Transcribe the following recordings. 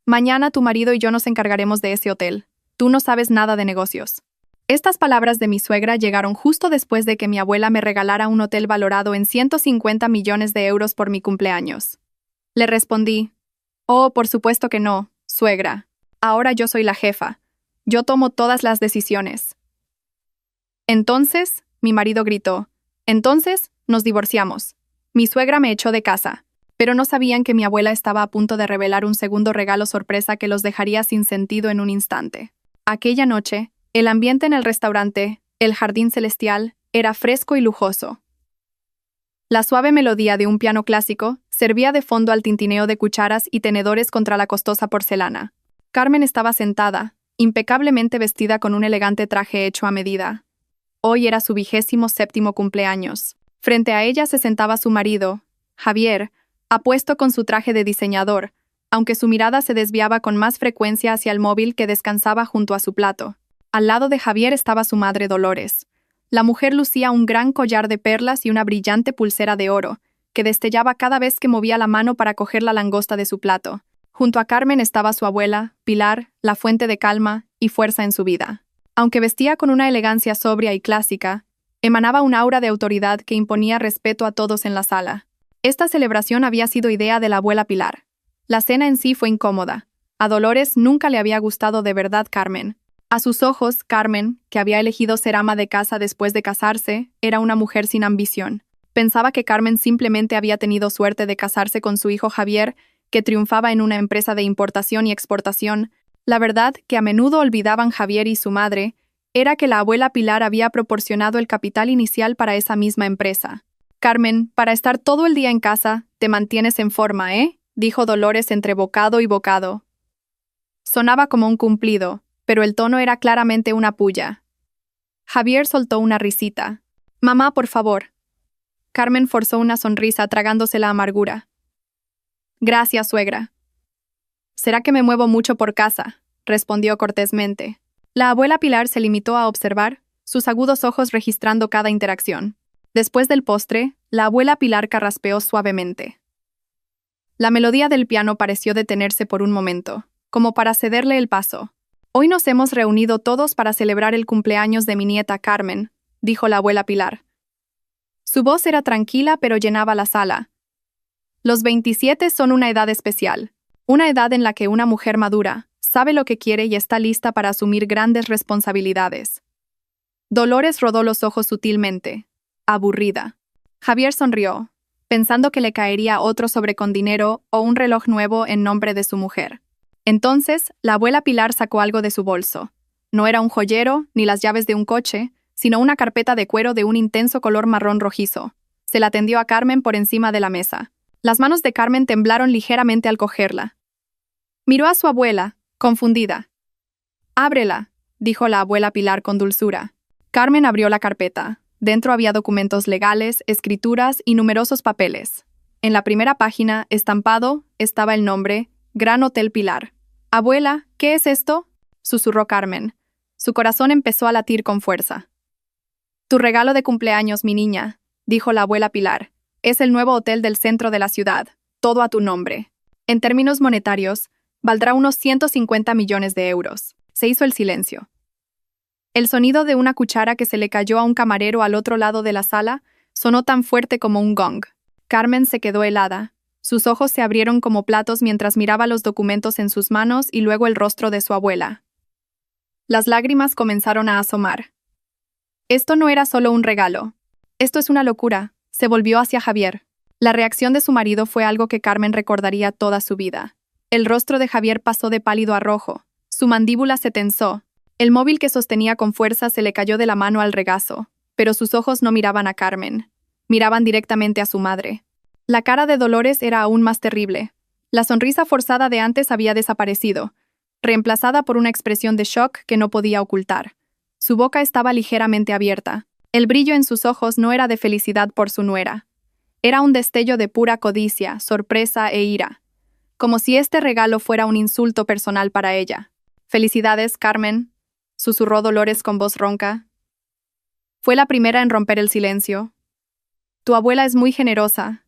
Mañana tu marido y yo nos encargaremos de ese hotel. Tú no sabes nada de negocios. Estas palabras de mi suegra llegaron justo después de que mi abuela me regalara un hotel valorado en 150 millones de euros por mi cumpleaños. Le respondí, «Oh, por supuesto que no, suegra. Ahora yo soy la jefa. Yo tomo todas las decisiones». Entonces, mi marido gritó, «Entonces, nos divorciamos». Mi suegra me echó de casa, pero no sabían que mi abuela estaba a punto de revelar un segundo regalo sorpresa que los dejaría sin sentido en un instante. Aquella noche, el ambiente en el restaurante, el jardín celestial, era fresco y lujoso. La suave melodía de un piano clásico servía de fondo al tintineo de cucharas y tenedores contra la costosa porcelana. Carmen estaba sentada, impecablemente vestida con un elegante traje hecho a medida. Hoy era su 27º cumpleaños. Frente a ella se sentaba su marido, Javier, apuesto con su traje de diseñador, aunque su mirada se desviaba con más frecuencia hacia el móvil que descansaba junto a su plato. Al lado de Javier estaba su madre Dolores. La mujer lucía un gran collar de perlas y una brillante pulsera de oro, que destellaba cada vez que movía la mano para coger la langosta de su plato. Junto a Carmen estaba su abuela, Pilar, la fuente de calma y fuerza en su vida. Aunque vestía con una elegancia sobria y clásica, emanaba un aura de autoridad que imponía respeto a todos en la sala. Esta celebración había sido idea de la abuela Pilar. La cena en sí fue incómoda. A Dolores nunca le había gustado de verdad Carmen. A sus ojos, Carmen, que había elegido ser ama de casa después de casarse, era una mujer sin ambición. Pensaba que Carmen simplemente había tenido suerte de casarse con su hijo Javier, que triunfaba en una empresa de importación y exportación. La verdad que a menudo olvidaban Javier y su madre era que la abuela Pilar había proporcionado el capital inicial para esa misma empresa. «Carmen, para estar todo el día en casa, te mantienes en forma, ¿eh?», dijo Dolores entre bocado y bocado. Sonaba como un cumplido, pero el tono era claramente una pulla. Javier soltó una risita. «Mamá, por favor». Carmen forzó una sonrisa tragándose la amargura. «Gracias, suegra». «¿Será que me muevo mucho por casa?», respondió cortésmente. La abuela Pilar se limitó a observar, sus agudos ojos registrando cada interacción. Después del postre, la abuela Pilar carraspeó suavemente. La melodía del piano pareció detenerse por un momento, como para cederle el paso. «Hoy nos hemos reunido todos para celebrar el cumpleaños de mi nieta Carmen», dijo la abuela Pilar. Su voz era tranquila pero llenaba la sala. Los 27 son una edad especial, una edad en la que una mujer madura sabe lo que quiere y está lista para asumir grandes responsabilidades. Dolores rodó los ojos sutilmente, aburrida. Javier sonrió, pensando que le caería otro sobre con dinero o un reloj nuevo en nombre de su mujer. Entonces, la abuela Pilar sacó algo de su bolso. No era un joyero ni las llaves de un coche, sino una carpeta de cuero de un intenso color marrón rojizo. Se la tendió a Carmen por encima de la mesa. Las manos de Carmen temblaron ligeramente al cogerla. Miró a su abuela, confundida. «Ábrela», dijo la abuela Pilar con dulzura. Carmen abrió la carpeta. Dentro había documentos legales, escrituras y numerosos papeles. En la primera página, estampado, estaba el nombre Gran Hotel Pilar. «Abuela, ¿qué es esto?», susurró Carmen. Su corazón empezó a latir con fuerza. «Tu regalo de cumpleaños, mi niña», dijo la abuela Pilar. «Es el nuevo hotel del centro de la ciudad, todo a tu nombre. En términos monetarios, valdrá unos 150 millones de euros». Se hizo el silencio. El sonido de una cuchara que se le cayó a un camarero al otro lado de la sala sonó tan fuerte como un gong. Carmen se quedó helada. Sus ojos se abrieron como platos mientras miraba los documentos en sus manos y luego el rostro de su abuela. Las lágrimas comenzaron a asomar. Esto no era solo un regalo. «Esto es una locura», se volvió hacia Javier. La reacción de su marido fue algo que Carmen recordaría toda su vida. El rostro de Javier pasó de pálido a rojo. Su mandíbula se tensó. El móvil que sostenía con fuerza se le cayó de la mano al regazo, pero sus ojos no miraban a Carmen. Miraban directamente a su madre. La cara de Dolores era aún más terrible. La sonrisa forzada de antes había desaparecido, reemplazada por una expresión de shock que no podía ocultar. Su boca estaba ligeramente abierta. El brillo en sus ojos no era de felicidad por su nuera. Era un destello de pura codicia, sorpresa e ira. Como si este regalo fuera un insulto personal para ella. «Felicidades, Carmen», susurró Dolores con voz ronca. Fue la primera en romper el silencio. «Tu abuela es muy generosa».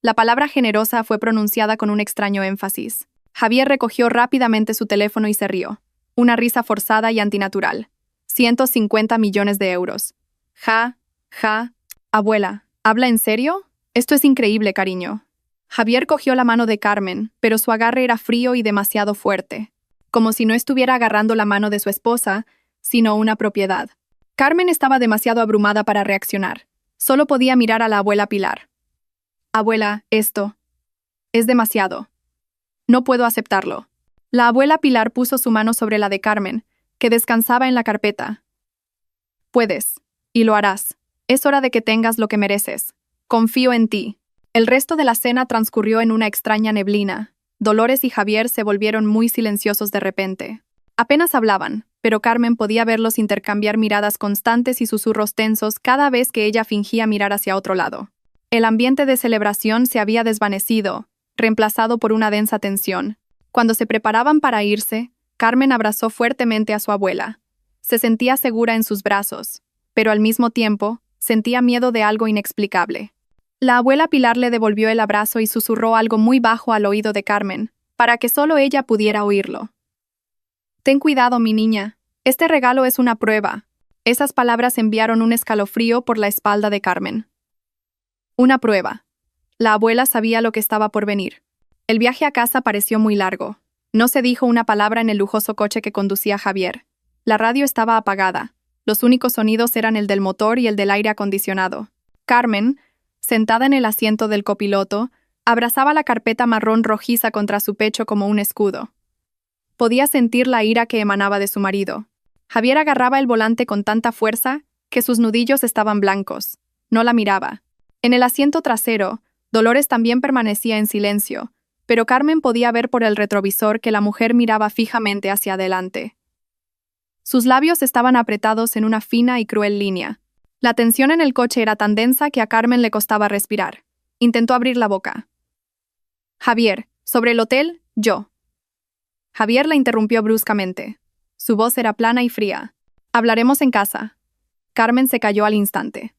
La palabra generosa fue pronunciada con un extraño énfasis. Javier recogió rápidamente su teléfono y se rió. Una risa forzada y antinatural. 150 millones de euros. Ja, ja. Abuela, ¿habla en serio? Esto es increíble, cariño. Javier cogió la mano de Carmen, pero su agarre era frío y demasiado fuerte. Como si no estuviera agarrando la mano de su esposa, sino una propiedad. Carmen estaba demasiado abrumada para reaccionar. Solo podía mirar a la abuela Pilar. Abuela, esto es demasiado. No puedo aceptarlo. La abuela Pilar puso su mano sobre la de Carmen, que descansaba en la carpeta. Puedes, y lo harás. Es hora de que tengas lo que mereces. Confío en ti. El resto de la cena transcurrió en una extraña neblina. Dolores y Javier se volvieron muy silenciosos de repente. Apenas hablaban, pero Carmen podía verlos intercambiar miradas constantes y susurros tensos cada vez que ella fingía mirar hacia otro lado. El ambiente de celebración se había desvanecido, reemplazado por una densa tensión. Cuando se preparaban para irse, Carmen abrazó fuertemente a su abuela. Se sentía segura en sus brazos, pero al mismo tiempo, sentía miedo de algo inexplicable. La abuela Pilar le devolvió el abrazo y susurró algo muy bajo al oído de Carmen, para que solo ella pudiera oírlo. Ten cuidado, mi niña. Este regalo es una prueba. Esas palabras enviaron un escalofrío por la espalda de Carmen. Una prueba. La abuela sabía lo que estaba por venir. El viaje a casa pareció muy largo. No se dijo una palabra en el lujoso coche que conducía Javier. La radio estaba apagada. Los únicos sonidos eran el del motor y el del aire acondicionado. Carmen, sentada en el asiento del copiloto, abrazaba la carpeta marrón rojiza contra su pecho como un escudo. Podía sentir la ira que emanaba de su marido. Javier agarraba el volante con tanta fuerza que sus nudillos estaban blancos. No la miraba. En el asiento trasero, Dolores también permanecía en silencio, pero Carmen podía ver por el retrovisor que la mujer miraba fijamente hacia adelante. Sus labios estaban apretados en una fina y cruel línea. La tensión en el coche era tan densa que a Carmen le costaba respirar. Intentó abrir la boca. Javier, sobre el hotel, yo. Javier la interrumpió bruscamente. Su voz era plana y fría. Hablaremos en casa. Carmen se calló al instante.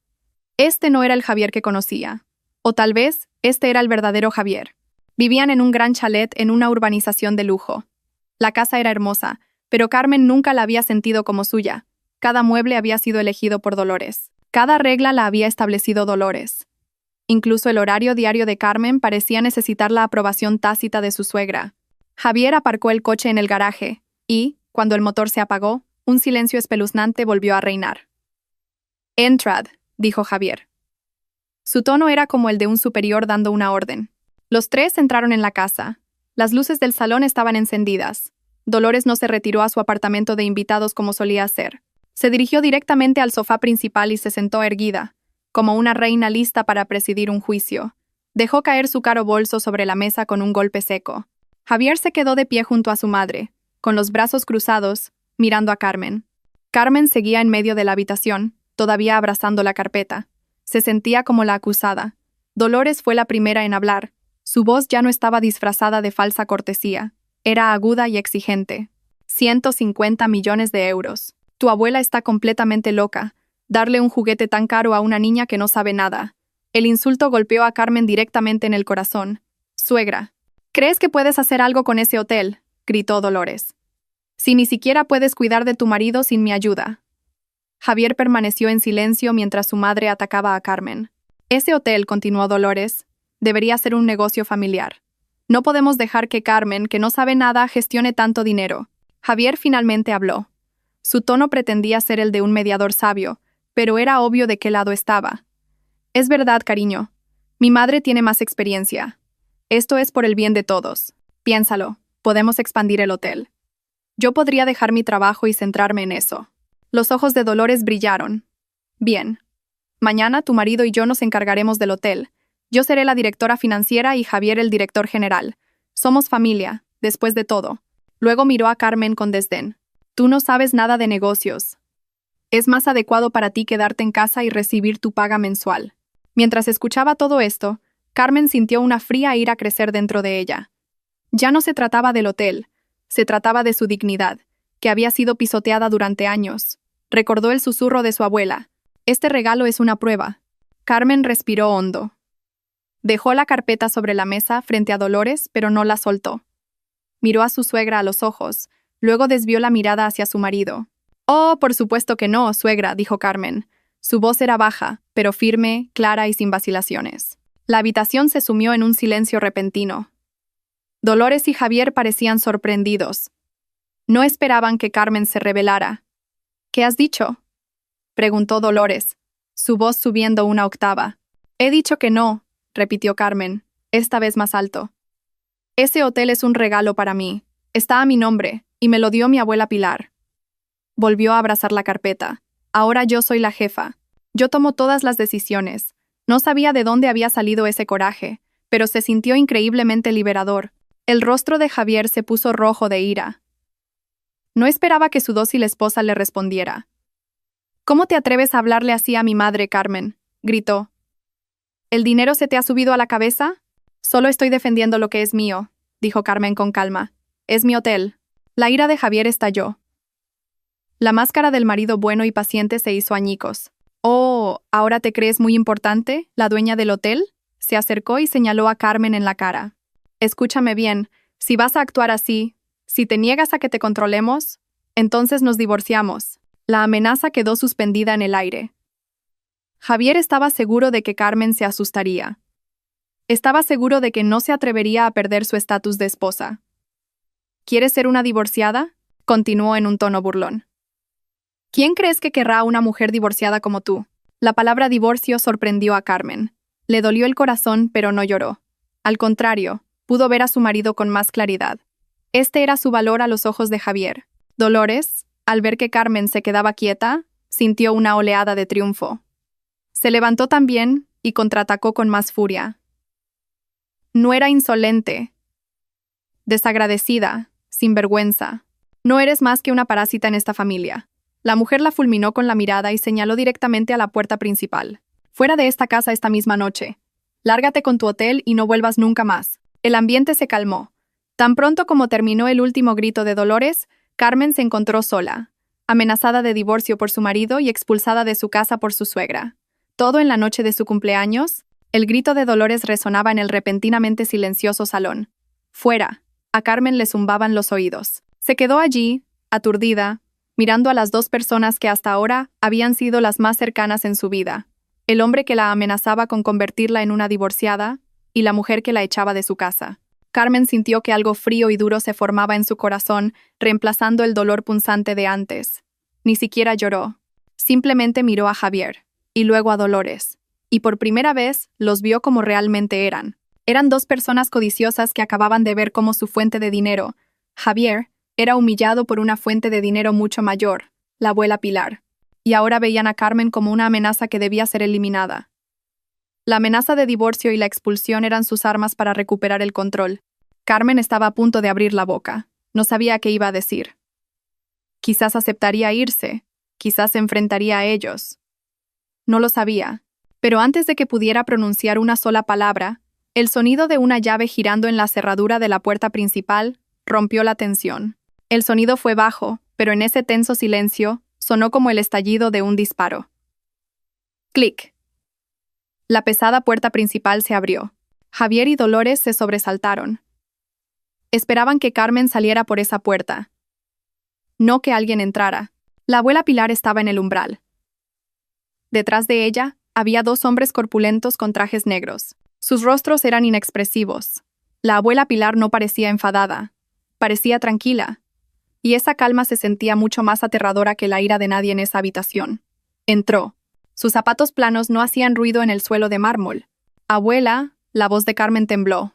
Este no era el Javier que conocía. O tal vez, este era el verdadero Javier. Vivían en un gran chalet en una urbanización de lujo. La casa era hermosa, pero Carmen nunca la había sentido como suya. Cada mueble había sido elegido por Dolores. Cada regla la había establecido Dolores. Incluso el horario diario de Carmen parecía necesitar la aprobación tácita de su suegra. Javier aparcó el coche en el garaje y, cuando el motor se apagó, un silencio espeluznante volvió a reinar. «Entrad», dijo Javier. Su tono era como el de un superior dando una orden. Los tres entraron en la casa. Las luces del salón estaban encendidas. Dolores no se retiró a su apartamento de invitados como solía hacer. Se dirigió directamente al sofá principal y se sentó erguida, como una reina lista para presidir un juicio. Dejó caer su caro bolso sobre la mesa con un golpe seco. Javier se quedó de pie junto a su madre, con los brazos cruzados, mirando a Carmen. Carmen seguía en medio de la habitación, todavía abrazando la carpeta. Se sentía como la acusada. Dolores fue la primera en hablar. Su voz ya no estaba disfrazada de falsa cortesía. Era aguda y exigente. 150 millones de euros. Tu abuela está completamente loca. Darle un juguete tan caro a una niña que no sabe nada. El insulto golpeó a Carmen directamente en el corazón. Suegra. ¿Crees que puedes hacer algo con ese hotel?, gritó Dolores. Si ni siquiera puedes cuidar de tu marido sin mi ayuda. Javier permaneció en silencio mientras su madre atacaba a Carmen. Ese hotel, continuó Dolores, debería ser un negocio familiar. No podemos dejar que Carmen, que no sabe nada, gestione tanto dinero. Javier finalmente habló. Su tono pretendía ser el de un mediador sabio, pero era obvio de qué lado estaba. Es verdad, cariño. Mi madre tiene más experiencia. Esto es por el bien de todos. Piénsalo, podemos expandir el hotel. Yo podría dejar mi trabajo y centrarme en eso. Los ojos de Dolores brillaron. Bien. Mañana tu marido y yo nos encargaremos del hotel. Yo seré la directora financiera y Javier el director general. Somos familia, después de todo. Luego miró a Carmen con desdén. Tú no sabes nada de negocios. Es más adecuado para ti quedarte en casa y recibir tu paga mensual. Mientras escuchaba todo esto, Carmen sintió una fría ira crecer dentro de ella. Ya no se trataba del hotel, se trataba de su dignidad, que había sido pisoteada durante años. Recordó el susurro de su abuela. Este regalo es una prueba. Carmen respiró hondo. Dejó la carpeta sobre la mesa frente a Dolores, pero no la soltó. Miró a su suegra a los ojos, luego desvió la mirada hacia su marido. «Oh, por supuesto que no, suegra», dijo Carmen. Su voz era baja, pero firme, clara y sin vacilaciones. La habitación se sumió en un silencio repentino. Dolores y Javier parecían sorprendidos. No esperaban que Carmen se revelara. «¿Qué has dicho?», preguntó Dolores, su voz subiendo una octava. «He dicho que no», repitió Carmen, esta vez más alto. «Ese hotel es un regalo para mí. Está a mi nombre, y me lo dio mi abuela Pilar». Volvió a abrazar la carpeta. «Ahora yo soy la jefa. Yo tomo todas las decisiones». No sabía de dónde había salido ese coraje, pero se sintió increíblemente liberador. El rostro de Javier se puso rojo de ira. No esperaba que su dócil esposa le respondiera. «¿Cómo te atreves a hablarle así a mi madre, Carmen?», gritó. «¿El dinero se te ha subido a la cabeza?». «Solo estoy defendiendo lo que es mío», dijo Carmen con calma. «Es mi hotel». La ira de Javier estalló. La máscara del marido bueno y paciente se hizo añicos. «Oh, ¿ahora te crees muy importante, la dueña del hotel?», se acercó y señaló a Carmen en la cara. «Escúchame bien, si vas a actuar así, si te niegas a que te controlemos, entonces nos divorciamos». La amenaza quedó suspendida en el aire. Javier estaba seguro de que Carmen se asustaría. Estaba seguro de que no se atrevería a perder su estatus de esposa. «¿Quieres ser una divorciada?», continuó en un tono burlón. «¿Quién crees que querrá a una mujer divorciada como tú?». La palabra divorcio sorprendió a Carmen. Le dolió el corazón, pero no lloró. Al contrario, pudo ver a su marido con más claridad. Este era su valor a los ojos de Javier. Dolores, al ver que Carmen se quedaba quieta, sintió una oleada de triunfo. Se levantó también y contraatacó con más furia. «No era insolente, desagradecida, sinvergüenza. No eres más que una parásita en esta familia». La mujer la fulminó con la mirada y señaló directamente a la puerta principal. «Fuera de esta casa esta misma noche. Lárgate con tu hotel y no vuelvas nunca más». El ambiente se calmó. Tan pronto como terminó el último grito de Dolores, Carmen se encontró sola, amenazada de divorcio por su marido y expulsada de su casa por su suegra. Todo en la noche de su cumpleaños, el grito de Dolores resonaba en el repentinamente silencioso salón. «Fuera». A Carmen le zumbaban los oídos. Se quedó allí, aturdida, mirando a las dos personas que hasta ahora habían sido las más cercanas en su vida, el hombre que la amenazaba con convertirla en una divorciada y la mujer que la echaba de su casa. Carmen sintió que algo frío y duro se formaba en su corazón, reemplazando el dolor punzante de antes. Ni siquiera lloró. Simplemente miró a Javier, y luego a Dolores, y por primera vez los vio como realmente eran. Eran dos personas codiciosas que acababan de ver cómo su fuente de dinero, Javier, era humillado por una fuente de dinero mucho mayor, la abuela Pilar, y ahora veían a Carmen como una amenaza que debía ser eliminada. La amenaza de divorcio y la expulsión eran sus armas para recuperar el control. Carmen estaba a punto de abrir la boca. No sabía qué iba a decir. Quizás aceptaría irse, quizás se enfrentaría a ellos. No lo sabía, pero antes de que pudiera pronunciar una sola palabra, el sonido de una llave girando en la cerradura de la puerta principal rompió la tensión. El sonido fue bajo, pero en ese tenso silencio sonó como el estallido de un disparo. ¡Clic! La pesada puerta principal se abrió. Javier y Dolores se sobresaltaron. Esperaban que Carmen saliera por esa puerta. No que alguien entrara. La abuela Pilar estaba en el umbral. Detrás de ella había dos hombres corpulentos con trajes negros. Sus rostros eran inexpresivos. La abuela Pilar no parecía enfadada. Parecía tranquila. Y esa calma se sentía mucho más aterradora que la ira de nadie en esa habitación. Entró. Sus zapatos planos no hacían ruido en el suelo de mármol. «Abuela», la voz de Carmen tembló.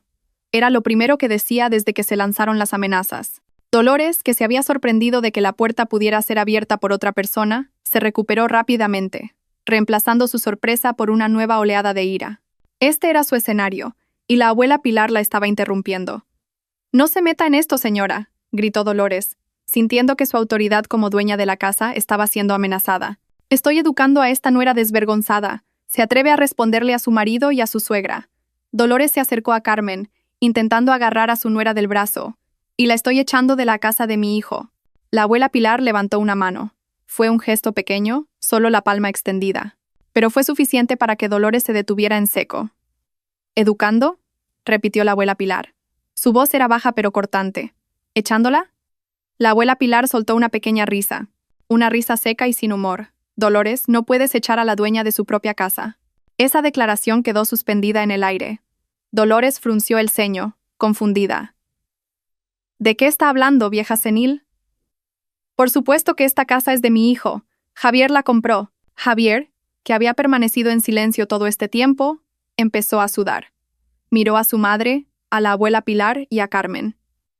Era lo primero que decía desde que se lanzaron las amenazas. Dolores, que se había sorprendido de que la puerta pudiera ser abierta por otra persona, se recuperó rápidamente, reemplazando su sorpresa por una nueva oleada de ira. Este era su escenario, y la abuela Pilar la estaba interrumpiendo. «No se meta en esto, señora», gritó Dolores, sintiendo que su autoridad como dueña de la casa estaba siendo amenazada. «Estoy educando a esta nuera desvergonzada. Se atreve a responderle a su marido y a su suegra». Dolores se acercó a Carmen, intentando agarrar a su nuera del brazo. «Y la estoy echando de la casa de mi hijo». La abuela Pilar levantó una mano. Fue un gesto pequeño, solo la palma extendida. Pero fue suficiente para que Dolores se detuviera en seco. «¿Educando?», repitió la abuela Pilar. Su voz era baja pero cortante. ¿Echándola? La abuela Pilar soltó una pequeña risa. Una risa seca y sin humor. Dolores, no puedes echar a la dueña de su propia casa. Esa declaración quedó suspendida en el aire. Dolores frunció el ceño, confundida. ¿De qué está hablando, vieja senil? Por supuesto que esta casa es de mi hijo. Javier la compró. Javier, que había permanecido en silencio todo este tiempo, empezó a sudar. Miró a su madre, a la abuela Pilar y a Carmen.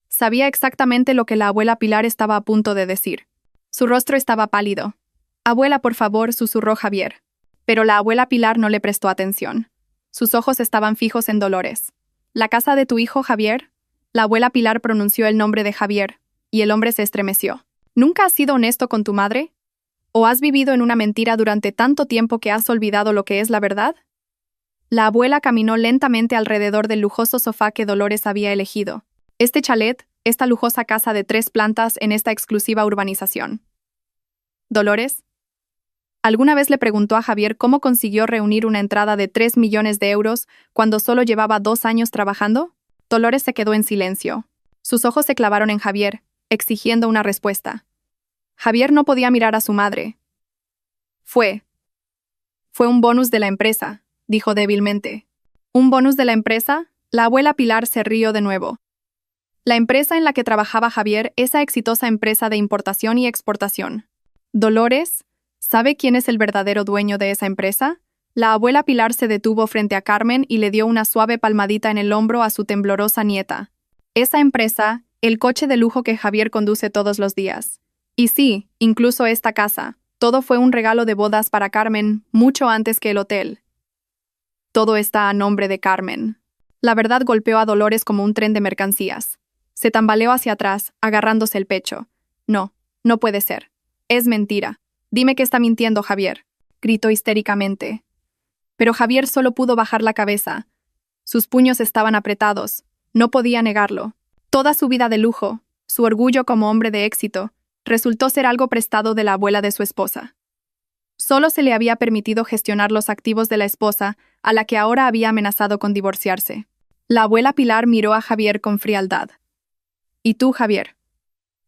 Sabía exactamente lo que la abuela Pilar estaba a punto de decir. Su rostro estaba pálido. «Abuela, por favor», susurró Javier. Pero la abuela Pilar no le prestó atención. Sus ojos estaban fijos en Dolores. «¿La casa de tu hijo, Javier?» La abuela Pilar pronunció el nombre de Javier, y el hombre se estremeció. «¿Nunca has sido honesto con tu madre? ¿O has vivido en una mentira durante tanto tiempo que has olvidado lo que es la verdad?» La abuela caminó lentamente alrededor del lujoso sofá que Dolores había elegido. Este chalet, esta lujosa casa de 3 plantas en esta exclusiva urbanización. Dolores. ¿Alguna vez le preguntó a Javier cómo consiguió reunir una entrada de 3 millones de euros cuando solo llevaba 2 años trabajando? Dolores se quedó en silencio. Sus ojos se clavaron en Javier, exigiendo una respuesta. Javier no podía mirar a su madre. Fue un bonus de la empresa, dijo débilmente. ¿Un bonus de la empresa? La abuela Pilar se rió de nuevo. La empresa en la que trabajaba Javier, esa exitosa empresa de importación y exportación. Dolores, ¿sabe quién es el verdadero dueño de esa empresa? La abuela Pilar se detuvo frente a Carmen y le dio una suave palmadita en el hombro a su temblorosa nieta. Esa empresa, el coche de lujo que Javier conduce todos los días. Y sí, incluso esta casa. Todo fue un regalo de bodas para Carmen, mucho antes que el hotel. Todo está a nombre de Carmen. La verdad golpeó a Dolores como un tren de mercancías. Se tambaleó hacia atrás, agarrándose el pecho. No, no puede ser. Es mentira. Dime que está mintiendo, Javier, gritó histéricamente. Pero Javier solo pudo bajar la cabeza. Sus puños estaban apretados. No podía negarlo. Toda su vida de lujo, su orgullo como hombre de éxito, resultó ser algo prestado de la abuela de su esposa. Solo se le había permitido gestionar los activos de la esposa, a la que ahora había amenazado con divorciarse. La abuela Pilar miró a Javier con frialdad. ¿Y tú, Javier?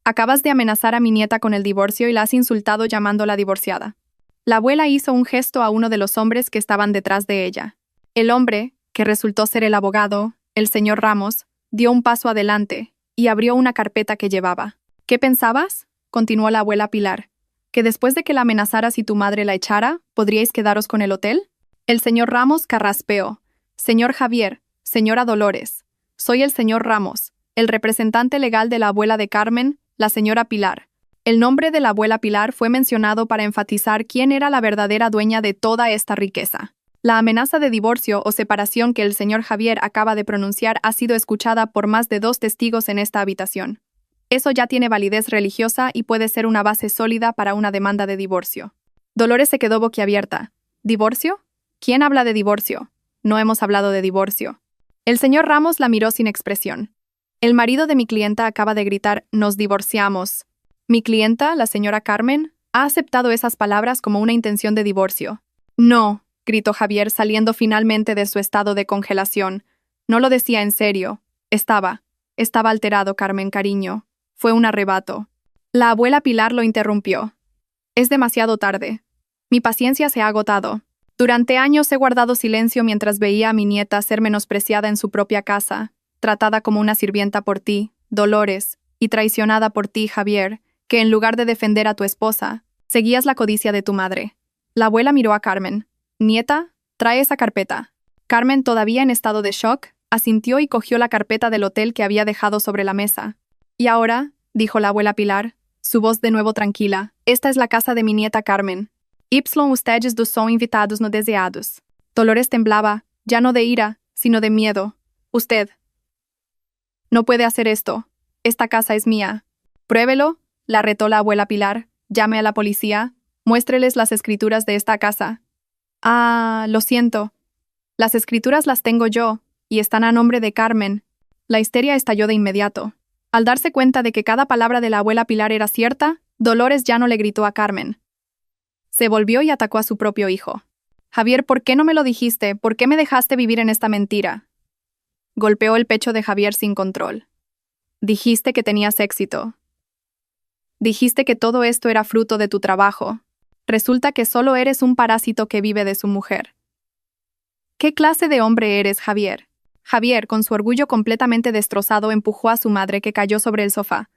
Acabas de amenazar a mi nieta con el divorcio y la has insultado llamándola divorciada. La abuela hizo un gesto a uno de los hombres que estaban detrás de ella. El hombre, que resultó ser el abogado, el señor Ramos, dio un paso adelante y abrió una carpeta que llevaba. ¿Qué pensabas?, continuó la abuela Pilar. ¿Que después de que la amenazaras y tu madre la echara, podríais quedaros con el hotel? El señor Ramos carraspeó. Señor Javier, señora Dolores, soy el señor Ramos, el representante legal de la abuela de Carmen, la señora Pilar. El nombre de la abuela Pilar fue mencionado para enfatizar quién era la verdadera dueña de toda esta riqueza. La amenaza de divorcio o separación que el señor Javier acaba de pronunciar ha sido escuchada por más de 2 testigos en esta habitación. Eso ya tiene validez religiosa y puede ser una base sólida para una demanda de divorcio. Dolores se quedó boquiabierta. ¿Divorcio? ¿Quién habla de divorcio? No hemos hablado de divorcio. El señor Ramos la miró sin expresión. El marido de mi clienta acaba de gritar, «Nos divorciamos». Mi clienta, la señora Carmen, ha aceptado esas palabras como una intención de divorcio. «No», gritó Javier saliendo finalmente de su estado de congelación. «No lo decía en serio. Estaba alterado, Carmen, cariño. Fue un arrebato». La abuela Pilar lo interrumpió. «Es demasiado tarde. Mi paciencia se ha agotado. Durante años he guardado silencio mientras veía a mi nieta ser menospreciada en su propia casa, tratada como una sirvienta por ti, Dolores, y traicionada por ti, Javier, que en lugar de defender a tu esposa, seguías la codicia de tu madre». La abuela miró a Carmen. «Nieta, trae esa carpeta». Carmen, todavía en estado de shock, asintió y cogió la carpeta del hotel que había dejado sobre la mesa. «Y ahora», dijo la abuela Pilar, su voz de nuevo tranquila, «esta es la casa de mi nieta Carmen. Ustedes dos son invitados no deseados». Dolores temblaba, ya no de ira, sino de miedo. «Usted no puede hacer esto. Esta casa es mía». «Pruébelo», la retó la abuela Pilar. «Llame a la policía. Muéstreles las escrituras de esta casa». «Ah, lo siento. Las escrituras las tengo yo, y están a nombre de Carmen». La histeria estalló de inmediato. Al darse cuenta de que cada palabra de la abuela Pilar era cierta, Dolores ya no le gritó a Carmen. Se volvió y atacó a su propio hijo. «Javier, ¿por qué no me lo dijiste? ¿Por qué me dejaste vivir en esta mentira?». Golpeó el pecho de Javier sin control. Dijiste que tenías éxito. Dijiste que todo esto era fruto de tu trabajo. Resulta que solo eres un parásito que vive de su mujer. ¿Qué clase de hombre eres, Javier? Javier, con su orgullo completamente destrozado, empujó a su madre, que cayó sobre el sofá.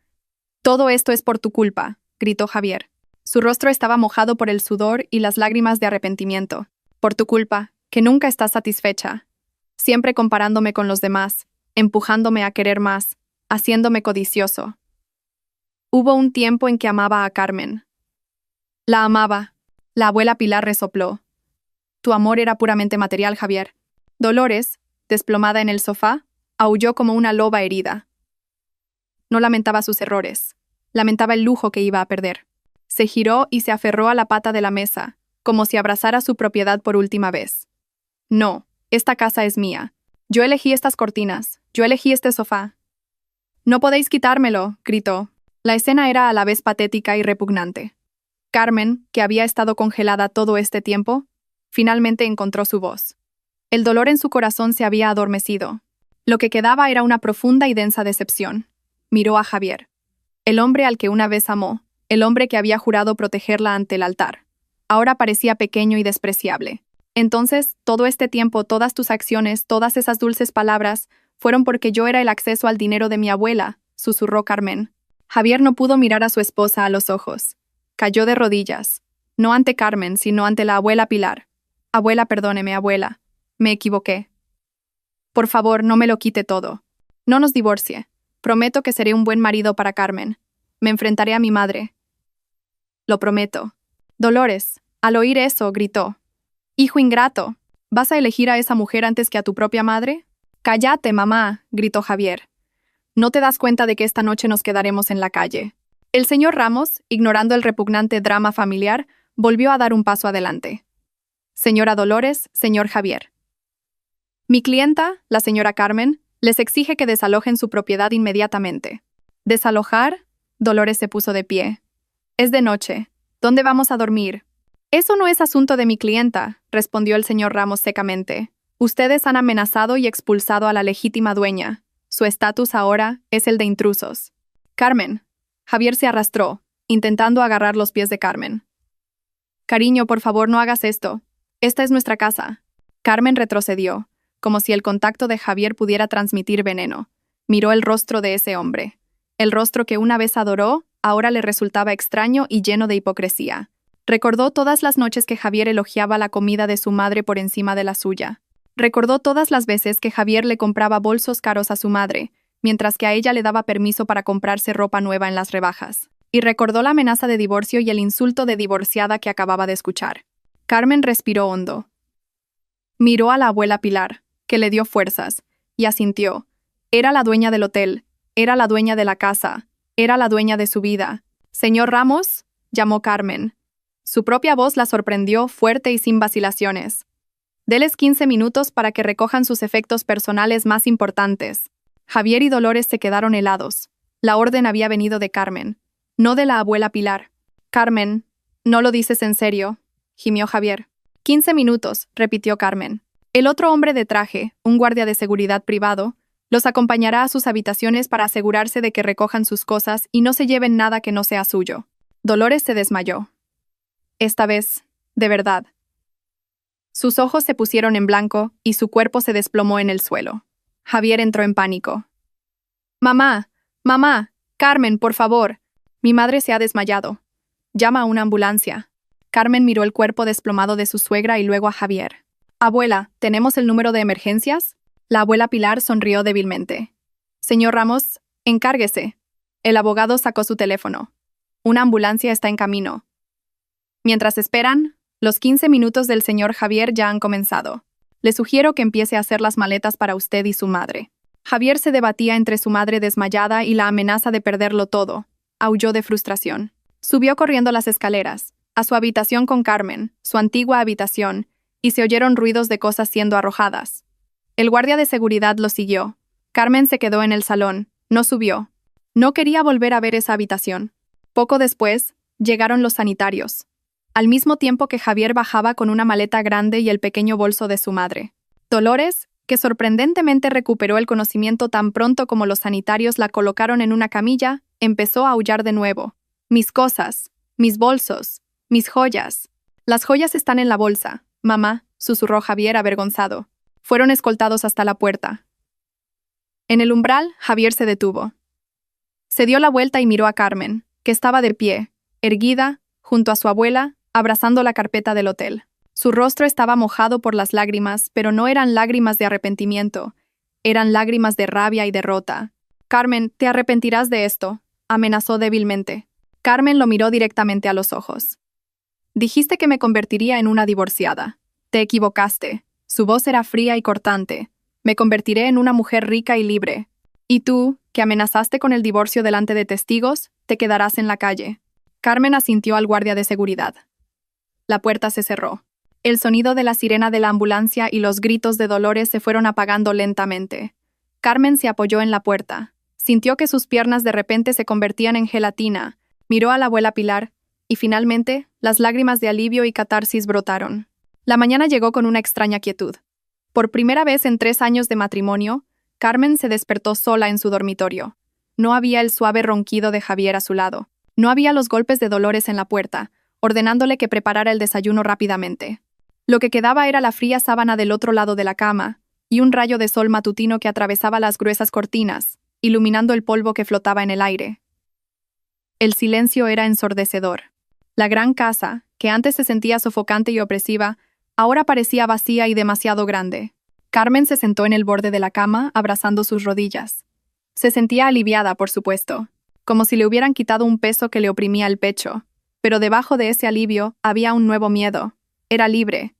Todo esto es por tu culpa, gritó Javier. Su rostro estaba mojado por el sudor y las lágrimas de arrepentimiento. Por tu culpa, que nunca estás satisfecha. Siempre comparándome con los demás, empujándome a querer más, haciéndome codicioso. Hubo un tiempo en que amaba a Carmen. La amaba. La abuela Pilar resopló. Tu amor era puramente material, Javier. Dolores, desplomada en el sofá, aulló como una loba herida. No lamentaba sus errores. Lamentaba el lujo que iba a perder. Se giró y se aferró a la pata de la mesa, como si abrazara su propiedad por última vez. No, esta casa es mía. Yo elegí estas cortinas. Yo elegí este sofá. No podéis quitármelo, gritó. La escena era a la vez patética y repugnante. Carmen, que había estado congelada todo este tiempo, finalmente encontró su voz. El dolor en su corazón se había adormecido. Lo que quedaba era una profunda y densa decepción. Miró a Javier. El hombre al que una vez amó, el hombre que había jurado protegerla ante el altar. Ahora parecía pequeño y despreciable. Entonces, todo este tiempo, todas tus acciones, todas esas dulces palabras, fueron porque yo era el acceso al dinero de mi abuela, susurró Carmen. Javier no pudo mirar a su esposa a los ojos. Cayó de rodillas. No ante Carmen, sino ante la abuela Pilar. Abuela, perdóneme, abuela. Me equivoqué. Por favor, no me lo quite todo. No nos divorcie. Prometo que seré un buen marido para Carmen. Me enfrentaré a mi madre. Lo prometo. Dolores, al oír eso, gritó. Hijo ingrato, ¿vas a elegir a esa mujer antes que a tu propia madre? Cállate, mamá, gritó Javier. ¿No te das cuenta de que esta noche nos quedaremos en la calle? El señor Ramos, ignorando el repugnante drama familiar, volvió a dar un paso adelante. Señora Dolores, señor Javier. Mi clienta, la señora Carmen, les exige que desalojen su propiedad inmediatamente. ¿Desalojar? Dolores se puso de pie. Es de noche. ¿Dónde vamos a dormir? Eso no es asunto de mi clienta, respondió el señor Ramos secamente. Ustedes han amenazado y expulsado a la legítima dueña. Su estatus ahora es el de intrusos. Carmen. Javier se arrastró, intentando agarrar los pies de Carmen. Cariño, por favor, no hagas esto. Esta es nuestra casa. Carmen retrocedió, como si el contacto de Javier pudiera transmitir veneno. Miró el rostro de ese hombre. El rostro que una vez adoró, ahora le resultaba extraño y lleno de hipocresía. Recordó todas las noches que Javier elogiaba la comida de su madre por encima de la suya. Recordó todas las veces que Javier le compraba bolsos caros a su madre, mientras que a ella le daba permiso para comprarse ropa nueva en las rebajas. Y recordó la amenaza de divorcio y el insulto de divorciada que acababa de escuchar. Carmen respiró hondo. Miró a la abuela Pilar, que le dio fuerzas, y asintió. Era la dueña del hotel, era la dueña de la casa, era la dueña de su vida. «Señor Ramos», llamó Carmen. Su propia voz la sorprendió, fuerte y sin vacilaciones. «Deles 15 minutos para que recojan sus efectos personales más importantes». Javier y Dolores se quedaron helados. La orden había venido de Carmen, no de la abuela Pilar. «Carmen, ¿no lo dices en serio?», gimió Javier. 15 minutos, repitió Carmen. El otro hombre de traje, un guardia de seguridad privado, los acompañará a sus habitaciones para asegurarse de que recojan sus cosas y no se lleven nada que no sea suyo. Dolores se desmayó. Esta vez, de verdad. Sus ojos se pusieron en blanco y su cuerpo se desplomó en el suelo. Javier entró en pánico. «Mamá, mamá, Carmen, por favor. Mi madre se ha desmayado. Llama a una ambulancia». Carmen miró el cuerpo desplomado de su suegra y luego a Javier. «Abuela, ¿tenemos el número de emergencias?» La abuela Pilar sonrió débilmente. «Señor Ramos, encárguese». El abogado sacó su teléfono. «Una ambulancia está en camino». Mientras esperan, los 15 minutos del señor Javier ya han comenzado. Le sugiero que empiece a hacer las maletas para usted y su madre. Javier se debatía entre su madre desmayada y la amenaza de perderlo todo. Aulló de frustración. Subió corriendo las escaleras, a su habitación con Carmen, su antigua habitación, y se oyeron ruidos de cosas siendo arrojadas. El guardia de seguridad lo siguió. Carmen se quedó en el salón, no subió. No quería volver a ver esa habitación. Poco después, llegaron los sanitarios. Al mismo tiempo que Javier bajaba con una maleta grande y el pequeño bolso de su madre. Dolores, que sorprendentemente recuperó el conocimiento tan pronto como los sanitarios la colocaron en una camilla, empezó a aullar de nuevo. Mis cosas, mis bolsos, mis joyas. Las joyas están en la bolsa, mamá, susurró Javier avergonzado. Fueron escoltados hasta la puerta. En el umbral, Javier se detuvo. Se dio la vuelta y miró a Carmen, que estaba de pie, erguida, junto a su abuela, abrazando la carpeta del hotel. Su rostro estaba mojado por las lágrimas, pero no eran lágrimas de arrepentimiento, eran lágrimas de rabia y derrota. Carmen, te arrepentirás de esto, amenazó débilmente. Carmen lo miró directamente a los ojos. Dijiste que me convertiría en una divorciada. Te equivocaste. Su voz era fría y cortante. Me convertiré en una mujer rica y libre. Y tú, que amenazaste con el divorcio delante de testigos, te quedarás en la calle. Carmen asintió al guardia de seguridad. La puerta se cerró. El sonido de la sirena de la ambulancia y los gritos de Dolores se fueron apagando lentamente. Carmen se apoyó en la puerta. Sintió que sus piernas de repente se convertían en gelatina. Miró a la abuela Pilar, y finalmente, las lágrimas de alivio y catarsis brotaron. La mañana llegó con una extraña quietud. Por primera vez en 3 años de matrimonio, Carmen se despertó sola en su dormitorio. No había el suave ronquido de Javier a su lado. No había los golpes de Dolores en la puerta, ordenándole que preparara el desayuno rápidamente. Lo que quedaba era la fría sábana del otro lado de la cama, y un rayo de sol matutino que atravesaba las gruesas cortinas, iluminando el polvo que flotaba en el aire. El silencio era ensordecedor. La gran casa, que antes se sentía sofocante y opresiva, ahora parecía vacía y demasiado grande. Carmen se sentó en el borde de la cama, abrazando sus rodillas. Se sentía aliviada, por supuesto, como si le hubieran quitado un peso que le oprimía el pecho, pero debajo de ese alivio había un nuevo miedo. Era libre.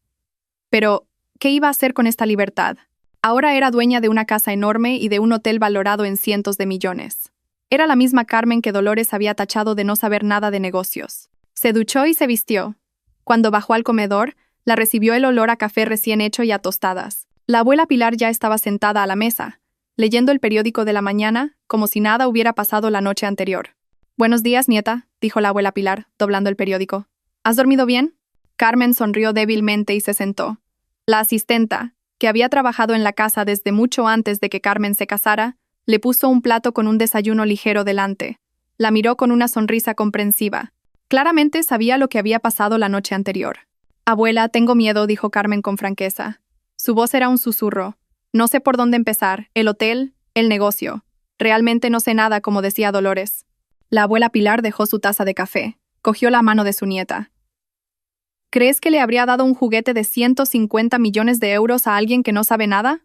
Pero, ¿qué iba a hacer con esta libertad? Ahora era dueña de una casa enorme y de un hotel valorado en cientos de millones. Era la misma Carmen que Dolores había tachado de no saber nada de negocios. Se duchó y se vistió. Cuando bajó al comedor, la recibió el olor a café recién hecho y a tostadas. La abuela Pilar ya estaba sentada a la mesa, leyendo el periódico de la mañana, como si nada hubiera pasado la noche anterior. «Buenos días, nieta», dijo la abuela Pilar, doblando el periódico. «¿Has dormido bien?» Carmen sonrió débilmente y se sentó. La asistenta, que había trabajado en la casa desde mucho antes de que Carmen se casara, le puso un plato con un desayuno ligero delante. La miró con una sonrisa comprensiva. Claramente sabía lo que había pasado la noche anterior. «Abuela, tengo miedo», dijo Carmen con franqueza. Su voz era un susurro. «No sé por dónde empezar, el hotel, el negocio. Realmente no sé nada, como decía Dolores». La abuela Pilar dejó su taza de café. Cogió la mano de su nieta. «¿Crees que le habría dado un juguete de 150 millones de euros a alguien que no sabe nada?»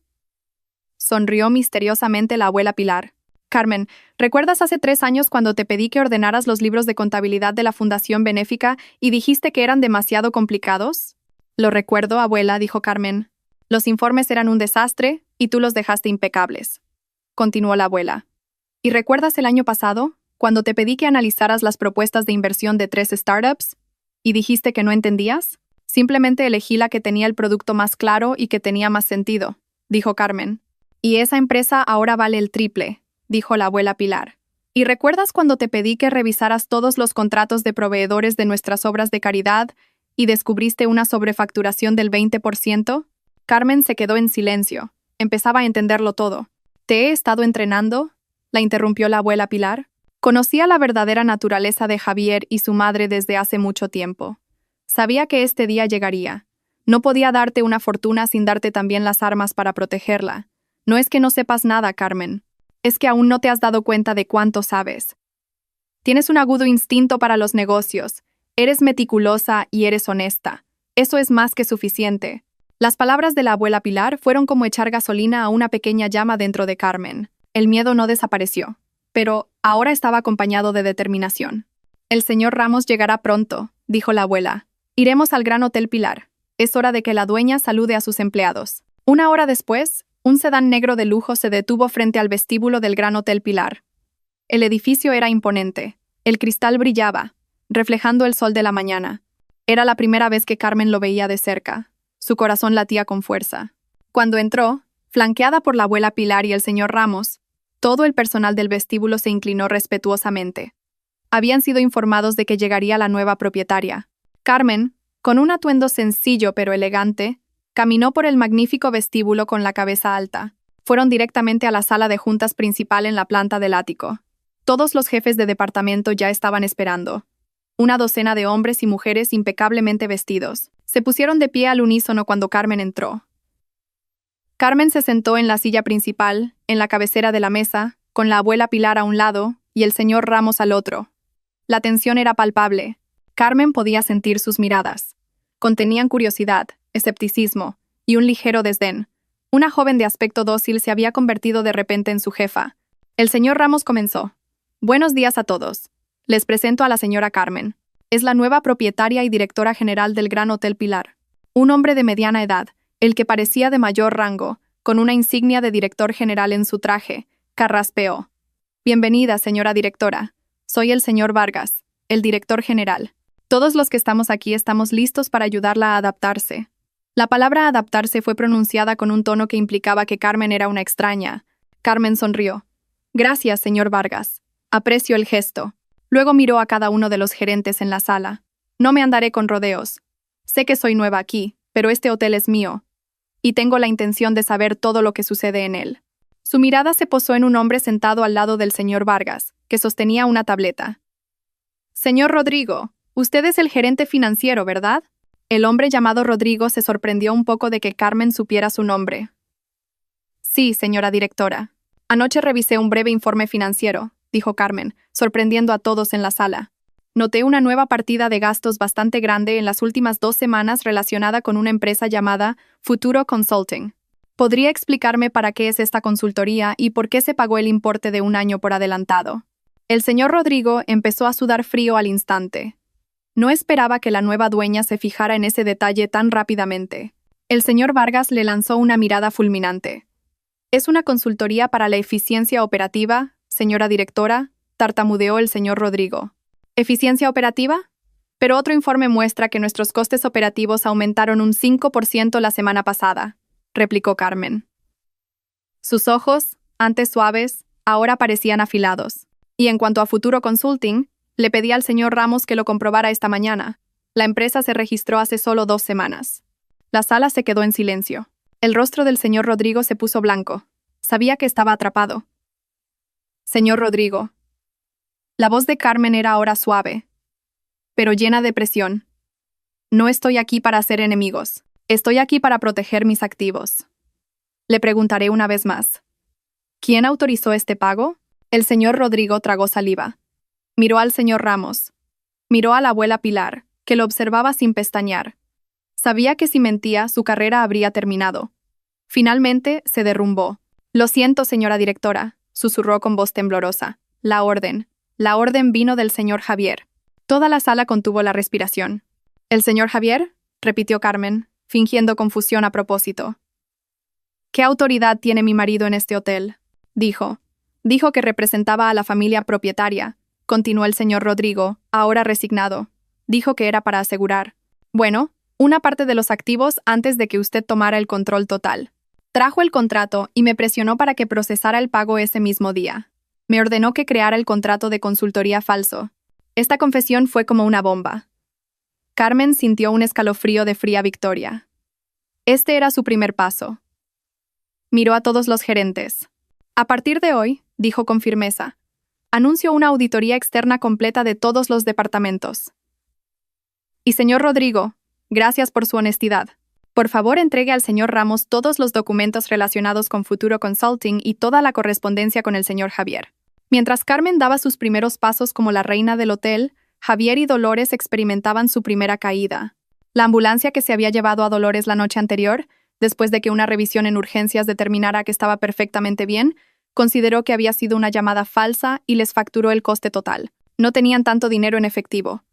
Sonrió misteriosamente la abuela Pilar. «Carmen, ¿recuerdas hace 3 años cuando te pedí que ordenaras los libros de contabilidad de la Fundación Benéfica y dijiste que eran demasiado complicados?» «Lo recuerdo, abuela», dijo Carmen. «Los informes eran un desastre y tú los dejaste impecables», continuó la abuela. «¿Y recuerdas el año pasado, cuando te pedí que analizaras las propuestas de inversión de 3 startups? ¿Y dijiste que no entendías? Simplemente elegí la que tenía el producto más claro y que tenía más sentido», dijo Carmen. «Y esa empresa ahora vale el triple», dijo la abuela Pilar. «¿Y recuerdas cuando te pedí que revisaras todos los contratos de proveedores de nuestras obras de caridad y descubriste una sobrefacturación del 20%? Carmen se quedó en silencio. Empezaba a entenderlo todo. «¿Te he estado entrenando?», la interrumpió la abuela Pilar. Conocía la verdadera naturaleza de Javier y su madre desde hace mucho tiempo. Sabía que este día llegaría. No podía darte una fortuna sin darte también las armas para protegerla. No es que no sepas nada, Carmen. Es que aún no te has dado cuenta de cuánto sabes. Tienes un agudo instinto para los negocios. Eres meticulosa y eres honesta. Eso es más que suficiente». Las palabras de la abuela Pilar fueron como echar gasolina a una pequeña llama dentro de Carmen. El miedo no desapareció, pero ahora estaba acompañado de determinación. «El señor Ramos llegará pronto», dijo la abuela. «Iremos al Gran Hotel Pilar. Es hora de que la dueña salude a sus empleados». 1 hora después, un sedán negro de lujo se detuvo frente al vestíbulo del Gran Hotel Pilar. El edificio era imponente. El cristal brillaba, reflejando el sol de la mañana. Era la primera vez que Carmen lo veía de cerca. Su corazón latía con fuerza. Cuando entró, flanqueada por la abuela Pilar y el señor Ramos, todo el personal del vestíbulo se inclinó respetuosamente. Habían sido informados de que llegaría la nueva propietaria. Carmen, con un atuendo sencillo pero elegante, Caminó por el magnífico vestíbulo con la cabeza alta. Fueron directamente a la sala de juntas principal en la planta del ático. Todos los jefes de departamento ya estaban esperando. Una docena de hombres y mujeres impecablemente vestidos. Se pusieron de pie al unísono cuando Carmen entró. Carmen se sentó en la silla principal, en la cabecera de la mesa, con la abuela Pilar a un lado y el señor Ramos al otro. La tensión era palpable. Carmen podía sentir sus miradas. Contenían curiosidad, escepticismo y un ligero desdén. Una joven de aspecto dócil se había convertido de repente en su jefa. El señor Ramos comenzó. Buenos días a todos. Les presento a la señora Carmen. Es la nueva propietaria y directora general del Gran Hotel Pilar. Un hombre de mediana edad, el que parecía de mayor rango, con una insignia de director general en su traje, carraspeó. Bienvenida, señora directora. Soy el señor Vargas, el director general. Todos los que estamos aquí estamos listos para ayudarla a adaptarse. La palabra adaptarse fue pronunciada con un tono que implicaba que Carmen era una extraña. Carmen sonrió. Gracias, señor Vargas. Aprecio el gesto. Luego miró a cada uno de los gerentes en la sala. No me andaré con rodeos. Sé que soy nueva aquí, pero este hotel es mío. Y tengo la intención de saber todo lo que sucede en él. Su mirada se posó en un hombre sentado al lado del señor Vargas, que sostenía una tableta. Señor Rodrigo, usted es el gerente financiero, ¿verdad? El hombre llamado Rodrigo se sorprendió un poco de que Carmen supiera su nombre. Sí, señora directora. Anoche revisé un breve informe financiero, dijo Carmen, sorprendiendo a todos en la sala. Noté una nueva partida de gastos bastante grande en las últimas 2 semanas relacionada con una empresa llamada Futuro Consulting. ¿Podría explicarme para qué es esta consultoría y por qué se pagó el importe de 1 año por adelantado? El señor Rodrigo empezó a sudar frío al instante. No esperaba que la nueva dueña se fijara en ese detalle tan rápidamente. El señor Vargas le lanzó una mirada fulminante. ¿Es una consultoría para la eficiencia operativa, señora directora?, tartamudeó el señor Rodrigo. ¿Eficiencia operativa? Pero otro informe muestra que nuestros costes operativos aumentaron un 5% la semana pasada, replicó Carmen. Sus ojos, antes suaves, ahora parecían afilados. Y en cuanto a Futuro Consulting, le pedí al señor Ramos que lo comprobara esta mañana. La empresa se registró hace solo 2 semanas. La sala se quedó en silencio. El rostro del señor Rodrigo se puso blanco. Sabía que estaba atrapado. Señor Rodrigo. La voz de Carmen era ahora suave, pero llena de presión. No estoy aquí para hacer enemigos. Estoy aquí para proteger mis activos. Le preguntaré una vez más. ¿Quién autorizó este pago? El señor Rodrigo tragó saliva. Miró al señor Ramos. Miró a la abuela Pilar, que lo observaba sin pestañear. Sabía que si mentía, su carrera habría terminado. Finalmente, se derrumbó. Lo siento, señora directora, susurró con voz temblorosa. La orden vino del señor Javier. Toda la sala contuvo la respiración. ¿El señor Javier?, repitió Carmen, fingiendo confusión a propósito. ¿Qué autoridad tiene mi marido en este hotel?, dijo. Dijo que representaba a la familia propietaria, continuó el señor Rodrigo, ahora resignado. Dijo que era para asegurar. Bueno, una parte de los activos antes de que usted tomara el control total. Trajo el contrato y me presionó para que procesara el pago ese mismo día. Me ordenó que creara el contrato de consultoría falso. Esta confesión fue como una bomba. Carmen sintió un escalofrío de fría victoria. Este era su primer paso. Miró a todos los gerentes. A partir de hoy, dijo con firmeza, anuncio una auditoría externa completa de todos los departamentos. Y señor Rodrigo, gracias por su honestidad. Por favor, entregue al señor Ramos todos los documentos relacionados con Futuro Consulting y toda la correspondencia con el señor Javier. Mientras Carmen daba sus primeros pasos como la reina del hotel, Javier y Dolores experimentaban su primera caída. La ambulancia que se había llevado a Dolores la noche anterior, después de que una revisión en urgencias determinara que estaba perfectamente bien, consideró que había sido una llamada falsa y les facturó el coste total. No tenían tanto dinero en efectivo.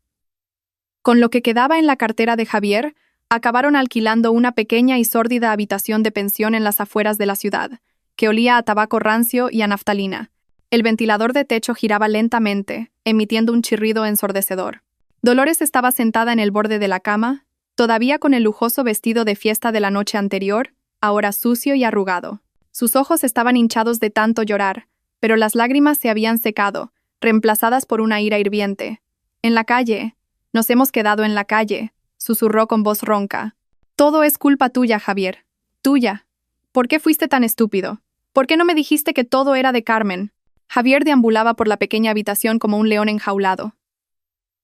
Con lo que quedaba en la cartera de Javier, acabaron alquilando una pequeña y sórdida habitación de pensión en las afueras de la ciudad, que olía a tabaco rancio y a naftalina. El ventilador de techo giraba lentamente, emitiendo un chirrido ensordecedor. Dolores estaba sentada en el borde de la cama, todavía con el lujoso vestido de fiesta de la noche anterior, ahora sucio y arrugado. Sus ojos estaban hinchados de tanto llorar, pero las lágrimas se habían secado, reemplazadas por una ira hirviente. En la calle. Nos hemos quedado en la calle, susurró con voz ronca. Todo es culpa tuya, Javier. Tuya. ¿Por qué fuiste tan estúpido? ¿Por qué no me dijiste que todo era de Carmen? Javier deambulaba por la pequeña habitación como un león enjaulado.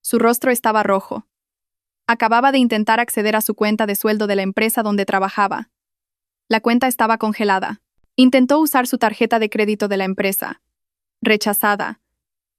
Su rostro estaba rojo. Acababa de intentar acceder a su cuenta de sueldo de la empresa donde trabajaba. La cuenta estaba congelada. Intentó usar su tarjeta de crédito de la empresa. Rechazada.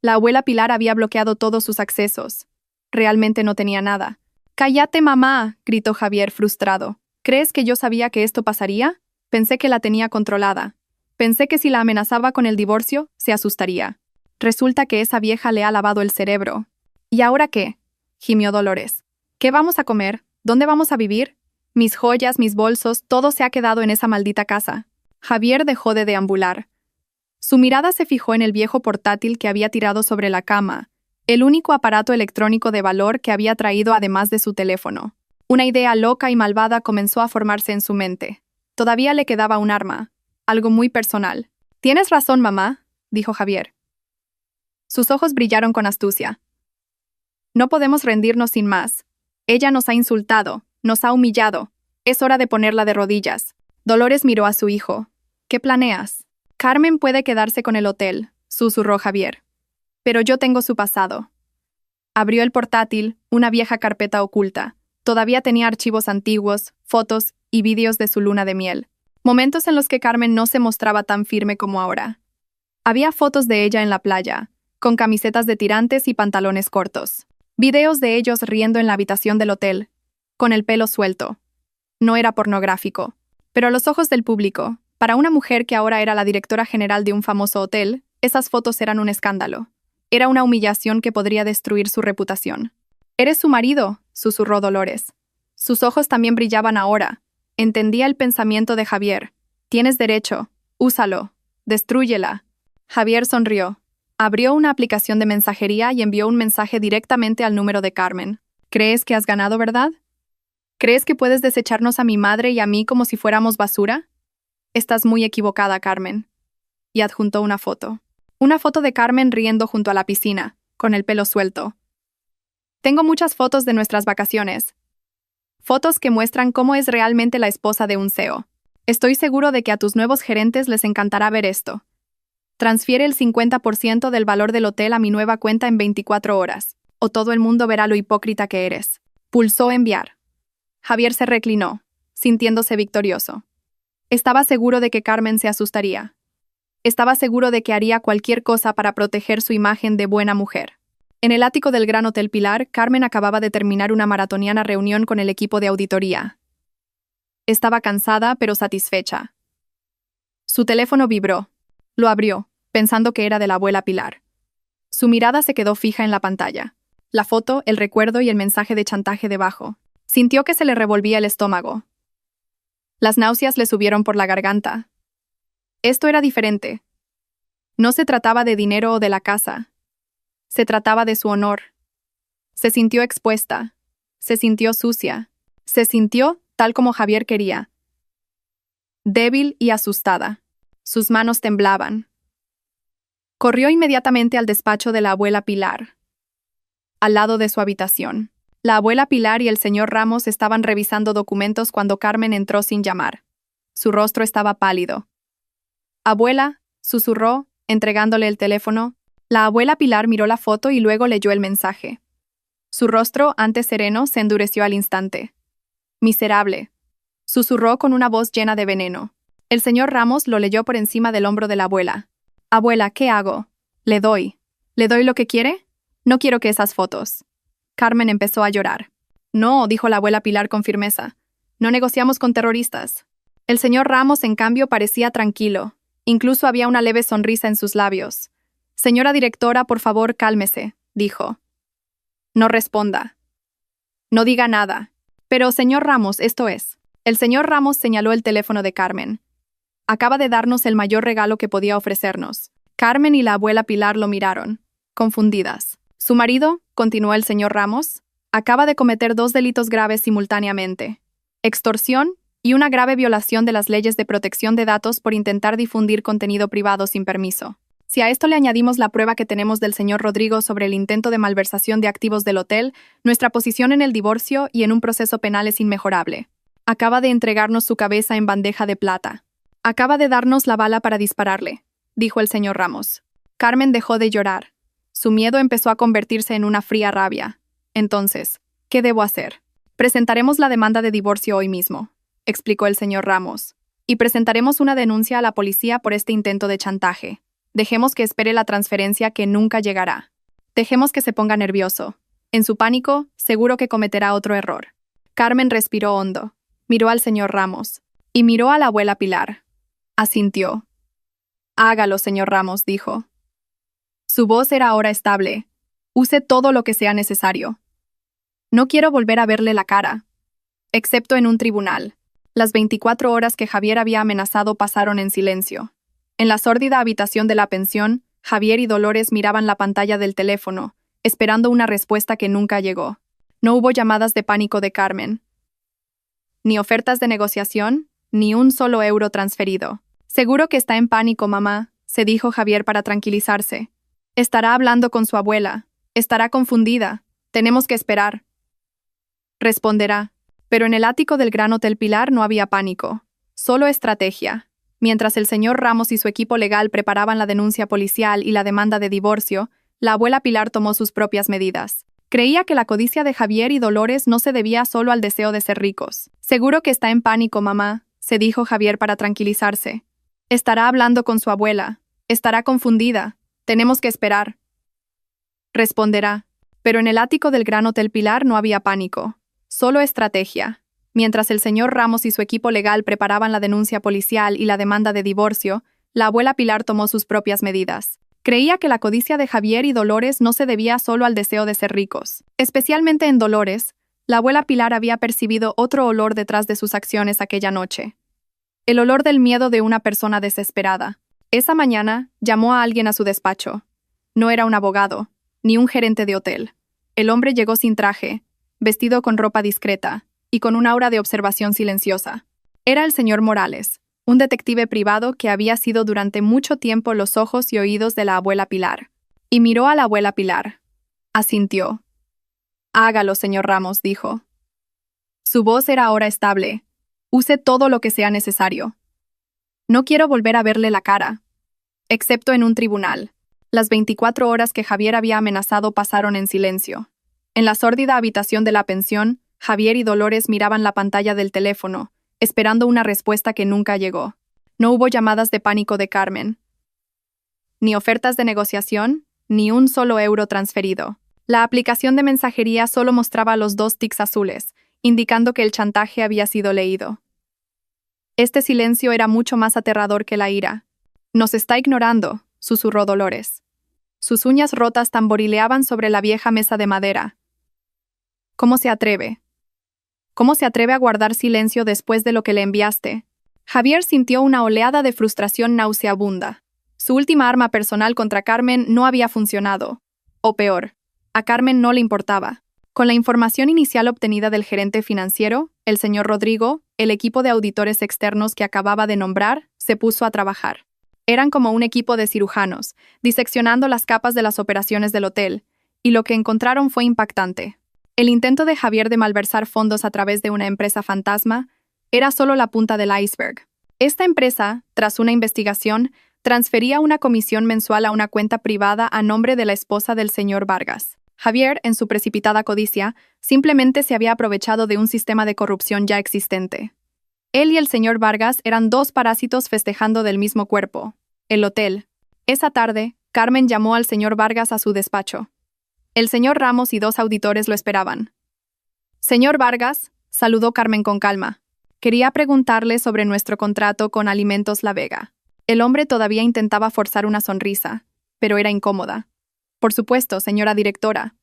La abuela Pilar había bloqueado todos sus accesos. Realmente no tenía nada. «¡Cállate, mamá!», gritó Javier frustrado. «¿Crees que yo sabía que esto pasaría? Pensé que la tenía controlada. Pensé que si la amenazaba con el divorcio, se asustaría. Resulta que esa vieja le ha lavado el cerebro». «¿Y ahora qué?», gimió Dolores. «¿Qué vamos a comer? ¿Dónde vamos a vivir? Mis joyas, mis bolsos, todo se ha quedado en esa maldita casa». Javier dejó de deambular. Su mirada se fijó en el viejo portátil que había tirado sobre la cama, el único aparato electrónico de valor que había traído además de su teléfono. Una idea loca y malvada comenzó a formarse en su mente. Todavía le quedaba un arma, algo muy personal. «Tienes razón, mamá», dijo Javier. Sus ojos brillaron con astucia. «No podemos rendirnos sin más. Ella nos ha insultado, nos ha humillado. Es hora de ponerla de rodillas». Dolores miró a su hijo. «¿Qué planeas?» «Carmen puede quedarse con el hotel», susurró Javier. «Pero yo tengo su pasado». Abrió el portátil, una vieja carpeta oculta. Todavía tenía archivos antiguos, fotos y vídeos de su luna de miel. Momentos en los que Carmen no se mostraba tan firme como ahora. Había fotos de ella en la playa, con camisetas de tirantes y pantalones cortos. Videos de ellos riendo en la habitación del hotel, con el pelo suelto. No era pornográfico. Pero a los ojos del público, para una mujer que ahora era la directora general de un famoso hotel, esas fotos eran un escándalo. Era una humillación que podría destruir su reputación. «Eres su marido», susurró Dolores. Sus ojos también brillaban ahora. Entendía el pensamiento de Javier. «Tienes derecho. Úsalo. Destrúyela». Javier sonrió. Abrió una aplicación de mensajería y envió un mensaje directamente al número de Carmen. «¿Crees que has ganado, verdad? ¿Crees que puedes desecharnos a mi madre y a mí como si fuéramos basura? Estás muy equivocada, Carmen». Y adjuntó una foto. Una foto de Carmen riendo junto a la piscina, con el pelo suelto. «Tengo muchas fotos de nuestras vacaciones. Fotos que muestran cómo es realmente la esposa de un CEO. Estoy seguro de que a tus nuevos gerentes les encantará ver esto. Transfiere el 50% del valor del hotel a mi nueva cuenta en 24 horas, o todo el mundo verá lo hipócrita que eres». Pulsó enviar. Javier se reclinó, sintiéndose victorioso. Estaba seguro de que Carmen se asustaría. Estaba seguro de que haría cualquier cosa para proteger su imagen de buena mujer. En el ático del Gran Hotel Pilar, Carmen acababa de terminar una maratoniana reunión con el equipo de auditoría. Estaba cansada, pero satisfecha. Su teléfono vibró. Lo abrió, pensando que era de la abuela Pilar. Su mirada se quedó fija en la pantalla. La foto, el recuerdo y el mensaje de chantaje debajo. Sintió que se le revolvía el estómago. Las náuseas le subieron por la garganta. Esto era diferente. No se trataba de dinero o de la casa. Se trataba de su honor. Se sintió expuesta. Se sintió sucia. Se sintió tal como Javier quería. Débil y asustada. Sus manos temblaban. Corrió inmediatamente al despacho de la abuela Pilar, al lado de su habitación. La abuela Pilar y el señor Ramos estaban revisando documentos cuando Carmen entró sin llamar. Su rostro estaba pálido. «Abuela», susurró, entregándole el teléfono. La abuela Pilar miró la foto y luego leyó el mensaje. Su rostro, antes sereno, se endureció al instante. «Miserable», susurró con una voz llena de veneno. El señor Ramos lo leyó por encima del hombro de la abuela. «Abuela, ¿qué hago? ¿Le doy? ¿Le doy lo que quiere? No quiero que esas fotos». Carmen empezó a llorar. «No», dijo la abuela Pilar con firmeza. «No negociamos con terroristas». El señor Ramos, en cambio, parecía tranquilo. Incluso había una leve sonrisa en sus labios. «Señora directora, por favor, cálmese», dijo. «No responda. No diga nada». «Pero, señor Ramos, esto es». El señor Ramos señaló el teléfono de Carmen. «Acaba de darnos el mayor regalo que podía ofrecernos». Carmen y la abuela Pilar lo miraron, confundidas. «Su marido», continuó el señor Ramos, «acaba de cometer 2 delitos graves simultáneamente: extorsión y una grave violación de las leyes de protección de datos por intentar difundir contenido privado sin permiso. Si a esto le añadimos la prueba que tenemos del señor Rodrigo sobre el intento de malversación de activos del hotel, nuestra posición en el divorcio y en un proceso penal es inmejorable». Acaba de entregarnos su cabeza en bandeja de plata. Acaba de darnos la bala para dispararle, dijo el señor Ramos. Carmen dejó de llorar. Su miedo empezó a convertirse en una fría rabia. Entonces, ¿qué debo hacer? Presentaremos la demanda de divorcio hoy mismo, explicó el señor Ramos. Y presentaremos una denuncia a la policía por este intento de chantaje. Dejemos que espere la transferencia que nunca llegará. Dejemos que se ponga nervioso. En su pánico, seguro que cometerá otro error. Carmen respiró hondo, miró al señor Ramos y miró a la abuela Pilar. Asintió. Hágalo, señor Ramos, dijo. Su voz era ahora estable. Use todo lo que sea necesario. No quiero volver a verle la cara, excepto en un tribunal. Las 24 horas que Javier había amenazado pasaron en silencio. En la sórdida habitación de la pensión, Javier y Dolores miraban la pantalla del teléfono, esperando una respuesta que nunca llegó. No hubo llamadas de pánico de Carmen. Ni ofertas de negociación, ni un solo euro transferido. Seguro que está en pánico, mamá, se dijo Javier para tranquilizarse. Estará hablando con su abuela. Estará confundida. Tenemos que esperar. Responderá. Pero en el ático del Gran Hotel Pilar no había pánico. Solo estrategia. Mientras el señor Ramos y su equipo legal preparaban la denuncia policial y la demanda de divorcio, la abuela Pilar tomó sus propias medidas. Creía que la codicia de Javier y Dolores no se debía solo al deseo de ser ricos. Seguro que está en pánico, mamá, se dijo Javier para tranquilizarse. Estará hablando con su abuela. Estará confundida. Tenemos que esperar. Responderá. Pero en el ático del Gran Hotel Pilar no había pánico. Solo estrategia. Mientras el señor Ramos y su equipo legal preparaban la denuncia policial y la demanda de divorcio, la abuela Pilar tomó sus propias medidas. Creía que la codicia de Javier y Dolores no se debía solo al deseo de ser ricos. Especialmente en Dolores, la abuela Pilar había percibido otro olor detrás de sus acciones aquella noche. El olor del miedo de una persona desesperada. Esa mañana, llamó a alguien a su despacho. No era un abogado, ni un gerente de hotel. El hombre llegó sin traje, vestido con ropa discreta, y con un aura de observación silenciosa. Era el señor Morales, un detective privado que había sido durante mucho tiempo los ojos y oídos de la abuela Pilar. Y miró a la abuela Pilar. Asintió. Hágalo, señor Ramos, dijo. Su voz era ahora estable. Use todo lo que sea necesario. No quiero volver a verle la cara, excepto en un tribunal. Las 24 horas que Javier había amenazado pasaron en silencio. En la sórdida habitación de la pensión, Javier y Dolores miraban la pantalla del teléfono, esperando una respuesta que nunca llegó. No hubo llamadas de pánico de Carmen. Ni ofertas de negociación, ni un solo euro transferido. La aplicación de mensajería solo mostraba los 2 tics azules, indicando que el chantaje había sido leído. Este silencio era mucho más aterrador que la ira. Nos está ignorando, susurró Dolores. Sus uñas rotas tamborileaban sobre la vieja mesa de madera. ¿Cómo se atreve? ¿Cómo se atreve a guardar silencio después de lo que le enviaste? Javier sintió una oleada de frustración nauseabunda. Su última arma personal contra Carmen no había funcionado. O peor, a Carmen no le importaba. Con la información inicial obtenida del gerente financiero, el señor Rodrigo, el equipo de auditores externos que acababa de nombrar, se puso a trabajar. Eran como un equipo de cirujanos, diseccionando las capas de las operaciones del hotel, y lo que encontraron fue impactante. El intento de Javier de malversar fondos a través de una empresa fantasma era solo la punta del iceberg. Esta empresa, tras una investigación, transfería una comisión mensual a una cuenta privada a nombre de la esposa del señor Vargas. Javier, en su precipitada codicia, simplemente se había aprovechado de un sistema de corrupción ya existente. Él y el señor Vargas eran 2 parásitos festejando del mismo cuerpo. El hotel. Esa tarde, Carmen llamó al señor Vargas a su despacho. El señor Ramos y 2 auditores lo esperaban. Señor Vargas, saludó Carmen con calma. Quería preguntarle sobre nuestro contrato con Alimentos La Vega. El hombre todavía intentaba forzar una sonrisa, pero era incómoda. Por supuesto, señora directora.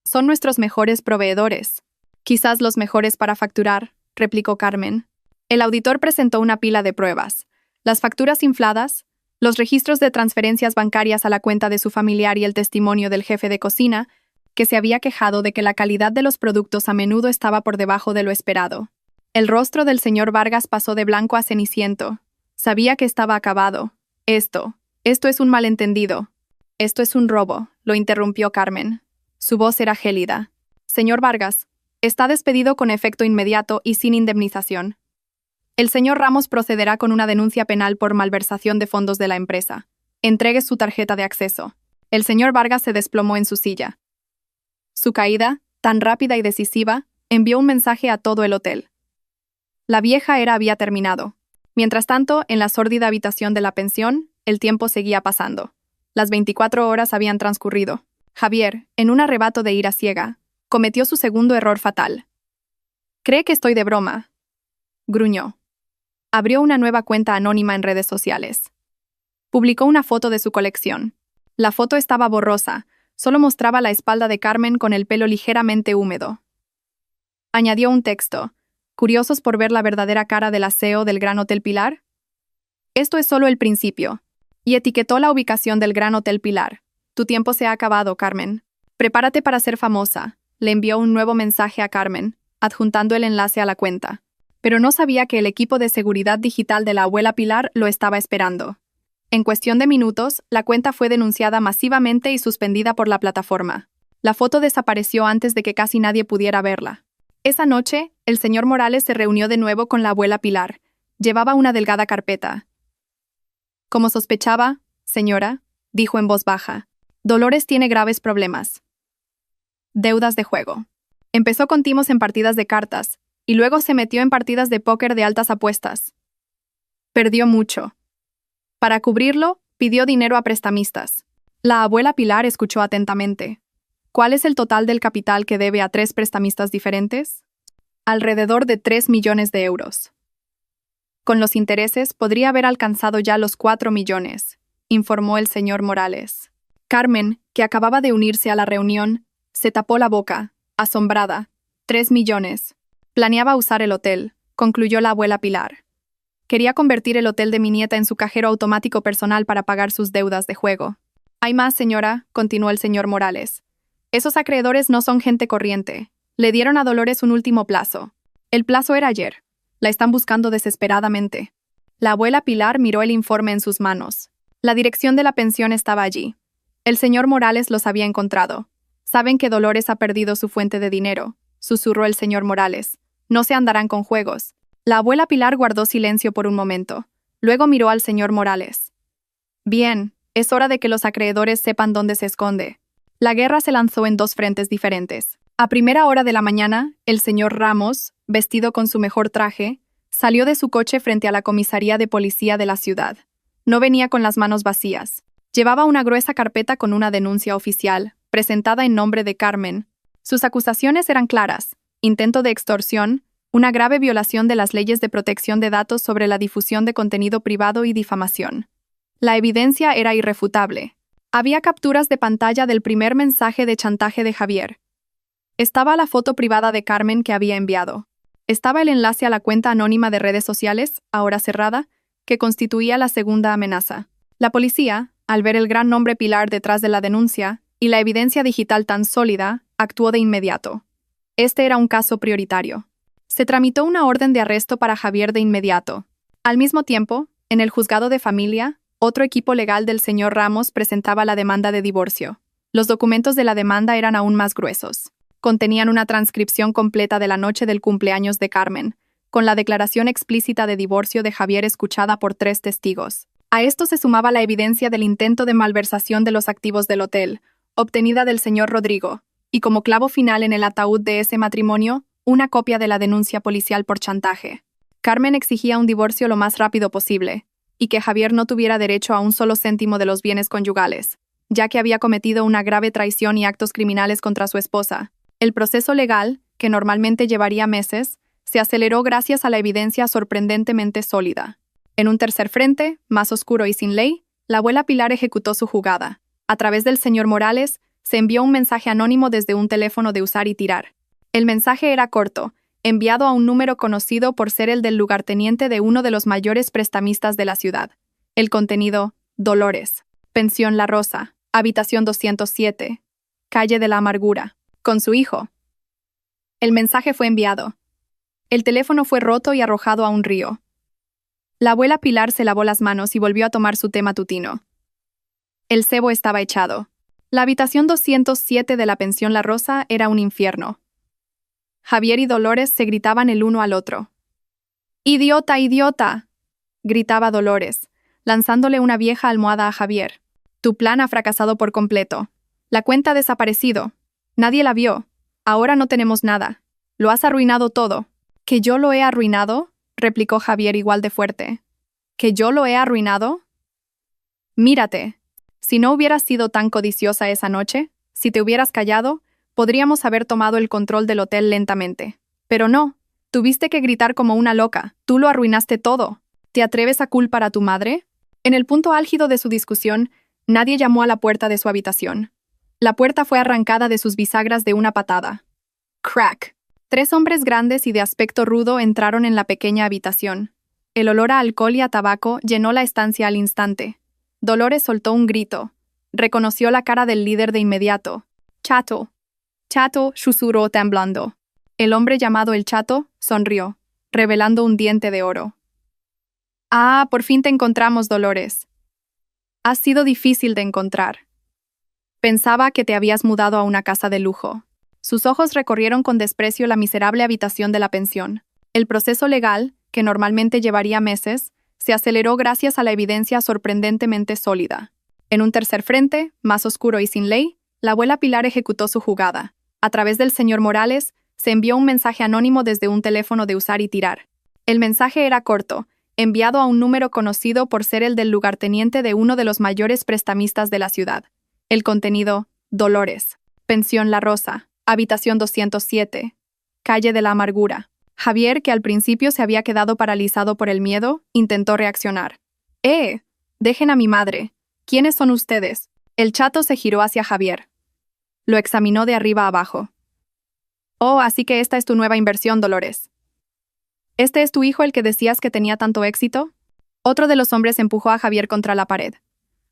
Son nuestros mejores proveedores. Quizás los mejores para facturar, replicó Carmen. El auditor presentó una pila de pruebas. Las facturas infladas, los registros de transferencias bancarias a la cuenta de su familiar y el testimonio del jefe de cocina, que se había quejado de que la calidad de los productos a menudo estaba por debajo de lo esperado. El rostro del señor Vargas pasó de blanco a ceniciento. Sabía que estaba acabado. Esto es un malentendido. Esto es un robo, lo interrumpió Carmen. Su voz era gélida. Señor Vargas, Está despedido con efecto inmediato y sin indemnización. El señor Ramos procederá con una denuncia penal por malversación de fondos de la empresa. Entregue su tarjeta de acceso. El señor Vargas se desplomó en su silla. Su caída, tan rápida y decisiva, envió un mensaje a todo el hotel. La vieja era había terminado. Mientras tanto, en la sórdida habitación de la pensión, el tiempo seguía pasando. Las 24 horas habían transcurrido. Javier, en un arrebato de ira ciega, cometió su segundo error fatal. «Cree que estoy de broma», gruñó. Abrió una nueva cuenta anónima en redes sociales. Publicó una foto de su colección. La foto estaba borrosa, solo mostraba la espalda de Carmen con el pelo ligeramente húmedo. Añadió un texto: ¿curiosos por ver la verdadera cara del aseo del Gran Hotel Pilar? Esto es solo el principio. Y etiquetó la ubicación del Gran Hotel Pilar. Tu tiempo se ha acabado, Carmen. Prepárate para ser famosa. Le envió un nuevo mensaje a Carmen, adjuntando el enlace a la cuenta. Pero no sabía que el equipo de seguridad digital de la abuela Pilar lo estaba esperando. En cuestión de minutos, la cuenta fue denunciada masivamente y suspendida por la plataforma. La foto desapareció antes de que casi nadie pudiera verla. Esa noche, el señor Morales se reunió de nuevo con la abuela Pilar. Llevaba una delgada carpeta. Como sospechaba, señora, dijo en voz baja, Dolores tiene graves problemas. Deudas de juego. Empezó con timos en partidas de cartas, y luego se metió en partidas de póker de altas apuestas. Perdió mucho. Para cubrirlo, pidió dinero a prestamistas. La abuela Pilar escuchó atentamente. ¿Cuál es el total del capital que debe a 3 prestamistas diferentes? Alrededor de 3 millones de euros. Con los intereses podría haber alcanzado ya los 4 millones, informó el señor Morales. Carmen, que acababa de unirse a la reunión, se tapó la boca, asombrada. 3 millones. Planeaba usar el hotel, concluyó la abuela Pilar. Quería convertir el hotel de mi nieta en su cajero automático personal para pagar sus deudas de juego. Hay más, señora, continuó el señor Morales. Esos acreedores no son gente corriente. Le dieron a Dolores un último plazo. El plazo era ayer. La están buscando desesperadamente. La abuela Pilar miró el informe en sus manos. La dirección de la pensión estaba allí. El señor Morales los había encontrado. Saben que Dolores ha perdido su fuente de dinero, susurró el señor Morales. No se andarán con juegos. La abuela Pilar guardó silencio por un momento. Luego miró al señor Morales. Bien, es hora de que los acreedores sepan dónde se esconde. La guerra se lanzó en 2 frentes diferentes. A primera hora de la mañana, el señor Ramos, vestido con su mejor traje, salió de su coche frente a la comisaría de policía de la ciudad. No venía con las manos vacías. Llevaba una gruesa carpeta con una denuncia oficial, presentada en nombre de Carmen. Sus acusaciones eran claras: intento de extorsión, una grave violación de las leyes de protección de datos sobre la difusión de contenido privado y difamación. La evidencia era irrefutable. Había capturas de pantalla del primer mensaje de chantaje de Javier. Estaba la foto privada de Carmen que había enviado. Estaba el enlace a la cuenta anónima de redes sociales, ahora cerrada, que constituía la segunda amenaza. La policía, al ver el gran nombre Pilar detrás de la denuncia y la evidencia digital tan sólida, actuó de inmediato. Este era un caso prioritario. Se tramitó una orden de arresto para Javier de inmediato. Al mismo tiempo, en el juzgado de familia, otro equipo legal del señor Ramos presentaba la demanda de divorcio. Los documentos de la demanda eran aún más gruesos. Contenían una transcripción completa de la noche del cumpleaños de Carmen, con la declaración explícita de divorcio de Javier escuchada por 3 testigos. A esto se sumaba la evidencia del intento de malversación de los activos del hotel, obtenida del señor Rodrigo, y como clavo final en el ataúd de ese matrimonio, una copia de la denuncia policial por chantaje. Carmen exigía un divorcio lo más rápido posible, y que Javier no tuviera derecho a un solo céntimo de los bienes conyugales, ya que había cometido una grave traición y actos criminales contra su esposa. El proceso legal, que normalmente llevaría meses, se aceleró gracias a la evidencia sorprendentemente sólida. En un tercer frente, más oscuro y sin ley, la abuela Pilar ejecutó su jugada. A través del señor Morales, se envió un mensaje anónimo desde un teléfono de usar y tirar. El mensaje era corto, enviado a un número conocido por ser el del lugarteniente de uno de los mayores prestamistas de la ciudad. El contenido: Dolores, Pensión La Rosa, habitación 207, calle de la Amargura, con su hijo. El mensaje fue enviado. El teléfono fue roto y arrojado a un río. La abuela Pilar se lavó las manos y volvió a tomar su té matutino. El cebo estaba echado. La habitación 207 de la Pensión La Rosa era un infierno. Javier y Dolores se gritaban el uno al otro. ¡Idiota, idiota!, gritaba Dolores, lanzándole una vieja almohada a Javier. Tu plan ha fracasado por completo. La cuenta ha desaparecido. Nadie la vio. Ahora no tenemos nada. Lo has arruinado todo. ¿Que yo lo he arruinado?, replicó Javier igual de fuerte. ¿Que yo lo he arruinado? Mírate. Si no hubieras sido tan codiciosa esa noche, si te hubieras callado, podríamos haber tomado el control del hotel lentamente. Pero no. Tuviste que gritar como una loca. Tú lo arruinaste todo. ¿Te atreves a culpar a tu madre? En el punto álgido de su discusión, nadie llamó a la puerta de su habitación. La puerta fue arrancada de sus bisagras de una patada. Crack. 3 hombres grandes y de aspecto rudo entraron en la pequeña habitación. El olor a alcohol y a tabaco llenó la estancia al instante. Dolores soltó un grito. Reconoció la cara del líder de inmediato. Chato. Chato, susurró temblando. El hombre llamado el Chato sonrió, revelando un diente de oro. Ah, por fin te encontramos, Dolores. Has sido difícil de encontrar. Pensaba que te habías mudado a una casa de lujo. Sus ojos recorrieron con desprecio la miserable habitación de la pensión. El proceso legal, que normalmente llevaría meses, se aceleró gracias a la evidencia sorprendentemente sólida. En un tercer frente, más oscuro y sin ley, la abuela Pilar ejecutó su jugada. A través del señor Morales, se envió un mensaje anónimo desde un teléfono de usar y tirar. El mensaje era corto, enviado a un número conocido por ser el del lugarteniente de uno de los mayores prestamistas de la ciudad. El contenido: Dolores, Pensión La Rosa, habitación 207, calle de la Amargura. Javier, que al principio se había quedado paralizado por el miedo, intentó reaccionar. Dejen a mi madre. ¿Quiénes son ustedes? El Chato se giró hacia Javier. Lo examinó de arriba a abajo. Oh, así que esta es tu nueva inversión, Dolores. ¿Este es tu hijo el que decías que tenía tanto éxito? Otro de los hombres empujó a Javier contra la pared.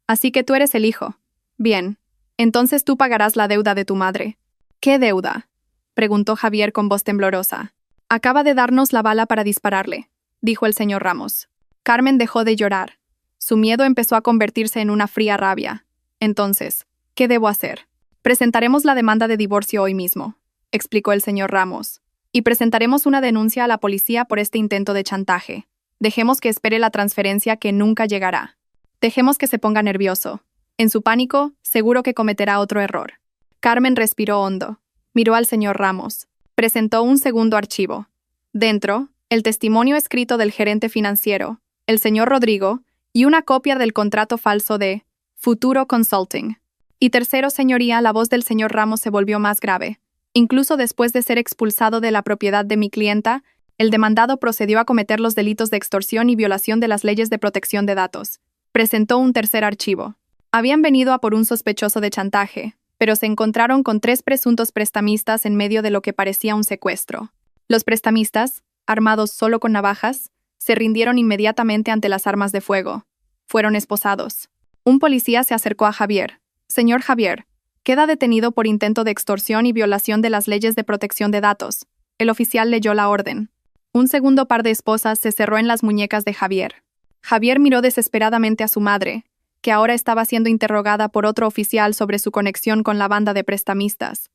Así que tú eres el hijo. Bien. Entonces tú pagarás la deuda de tu madre. ¿Qué deuda?, preguntó Javier con voz temblorosa. Acaba de darnos la bala para dispararle, dijo el señor Ramos. Carmen dejó de llorar. Su miedo empezó a convertirse en una fría rabia. Entonces, ¿qué debo hacer? Presentaremos la demanda de divorcio hoy mismo, explicó el señor Ramos. Y presentaremos una denuncia a la policía por este intento de chantaje. Dejemos que espere la transferencia que nunca llegará. Dejemos que se ponga nervioso. En su pánico, seguro que cometerá otro error. Carmen respiró hondo. Miró al señor Ramos. Presentó un segundo archivo. Dentro, el testimonio escrito del gerente financiero, el señor Rodrigo, y una copia del contrato falso de Futuro Consulting. Y tercero, señoría, la voz del señor Ramos se volvió más grave. Incluso después de ser expulsado de la propiedad de mi clienta, el demandado procedió a cometer los delitos de extorsión y violación de las leyes de protección de datos. Presentó un tercer archivo. Habían venido a por un sospechoso de chantaje, pero se encontraron con 3 presuntos prestamistas en medio de lo que parecía un secuestro. Los prestamistas, armados solo con navajas, se rindieron inmediatamente ante las armas de fuego. Fueron esposados. Un policía se acercó a Javier. Señor Javier, queda detenido por intento de extorsión y violación de las leyes de protección de datos. El oficial leyó la orden. Un segundo par de esposas se cerró en las muñecas de Javier. Javier miró desesperadamente a su madre, que ahora estaba siendo interrogada por otro oficial sobre su conexión con la banda de prestamistas.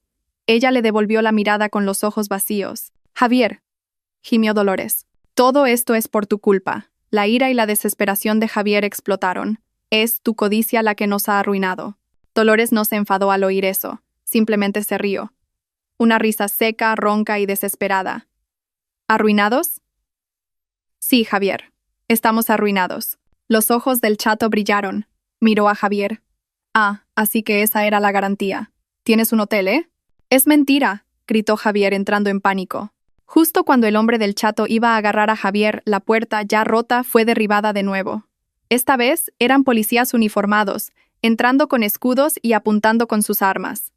Ella le devolvió la mirada con los ojos vacíos. Javier, gimió Dolores. Todo esto es por tu culpa. La ira y la desesperación de Javier explotaron. Es tu codicia la que nos ha arruinado. Dolores no se enfadó al oír eso, simplemente se rió. Una risa seca, ronca y desesperada. ¿Arruinados? Sí, Javier. Estamos arruinados. Los ojos del Chato brillaron. Miró a Javier. Ah, así que esa era la garantía. ¿Tienes un hotel, eh? Es mentira, gritó Javier entrando en pánico. Justo cuando el hombre del Chato iba a agarrar a Javier, la puerta, ya rota, fue derribada de nuevo. Esta vez eran policías uniformados, entrando con escudos y apuntando con sus armas.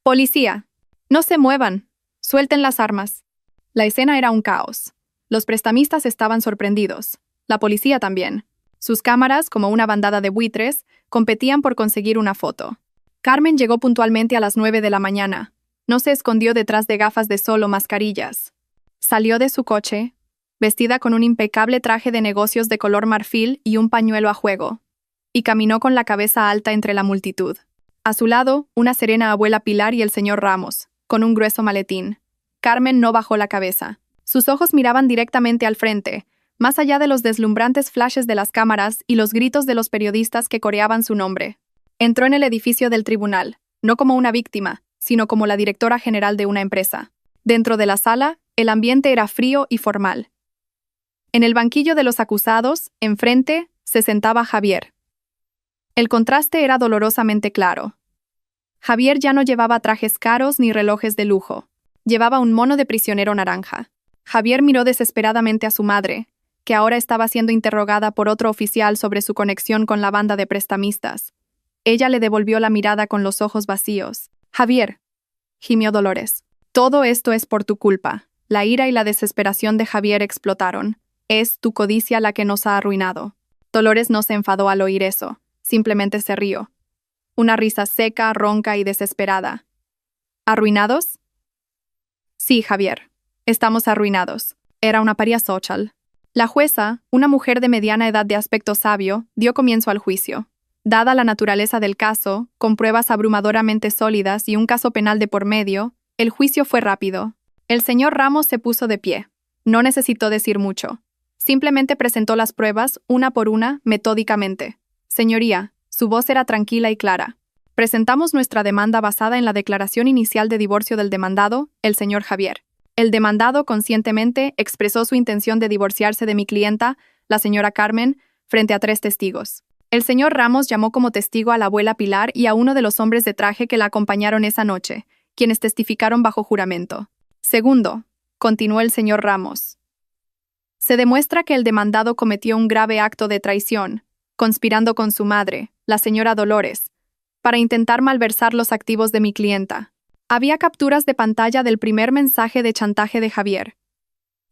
¡Policía! ¡No se muevan! ¡Suelten las armas! La escena era un caos. Los prestamistas estaban sorprendidos. La policía también. Sus cámaras, como una bandada de buitres, competían por conseguir una foto. Carmen llegó puntualmente a las 9 de la mañana. No se escondió detrás de gafas de sol o mascarillas. Salió de su coche, vestida con un impecable traje de negocios de color marfil y un pañuelo a juego, y caminó con la cabeza alta entre la multitud. A su lado, una serena abuela Pilar y el señor Ramos, con un grueso maletín. Carmen no bajó la cabeza. Sus ojos miraban directamente al frente, más allá de los deslumbrantes flashes de las cámaras y los gritos de los periodistas que coreaban su nombre. Entró en el edificio del tribunal, no como una víctima, sino como la directora general de una empresa. Dentro de la sala, el ambiente era frío y formal. En el banquillo de los acusados, enfrente, se sentaba Javier. El contraste era dolorosamente claro. Javier ya no llevaba trajes caros ni relojes de lujo. Llevaba un mono de prisionero naranja. Javier miró desesperadamente a su madre, que ahora estaba siendo interrogada por otro oficial sobre su conexión con la banda de prestamistas. Ella le devolvió la mirada con los ojos vacíos. «Javier», gimió Dolores, «todo esto es por tu culpa». La ira y la desesperación de Javier explotaron. «Es tu codicia la que nos ha arruinado». Dolores no se enfadó al oír eso, simplemente se rió. Una risa seca, ronca y desesperada. «¿Arruinados?» «Sí, Javier. Estamos arruinados». Era una pariasóchal. La jueza, una mujer de mediana edad de aspecto sabio, dio comienzo al juicio. Dada la naturaleza del caso, con pruebas abrumadoramente sólidas y un caso penal de por medio, el juicio fue rápido. El señor Ramos se puso de pie. No necesitó decir mucho. Simplemente presentó las pruebas, una por una, metódicamente. «Señoría», su voz era tranquila y clara. «Presentamos nuestra demanda basada en la declaración inicial de divorcio del demandado, el señor Javier. El demandado conscientemente expresó su intención de divorciarse de mi clienta, la señora Carmen, frente a 3 testigos. El señor Ramos llamó como testigo a la abuela Pilar y a uno de los hombres de traje que la acompañaron esa noche, quienes testificaron bajo juramento. Segundo», continuó el señor Ramos, «se demuestra que el demandado cometió un grave acto de traición, conspirando con su madre, la señora Dolores, para intentar malversar los activos de mi clienta. Había capturas de pantalla del primer mensaje de chantaje de Javier.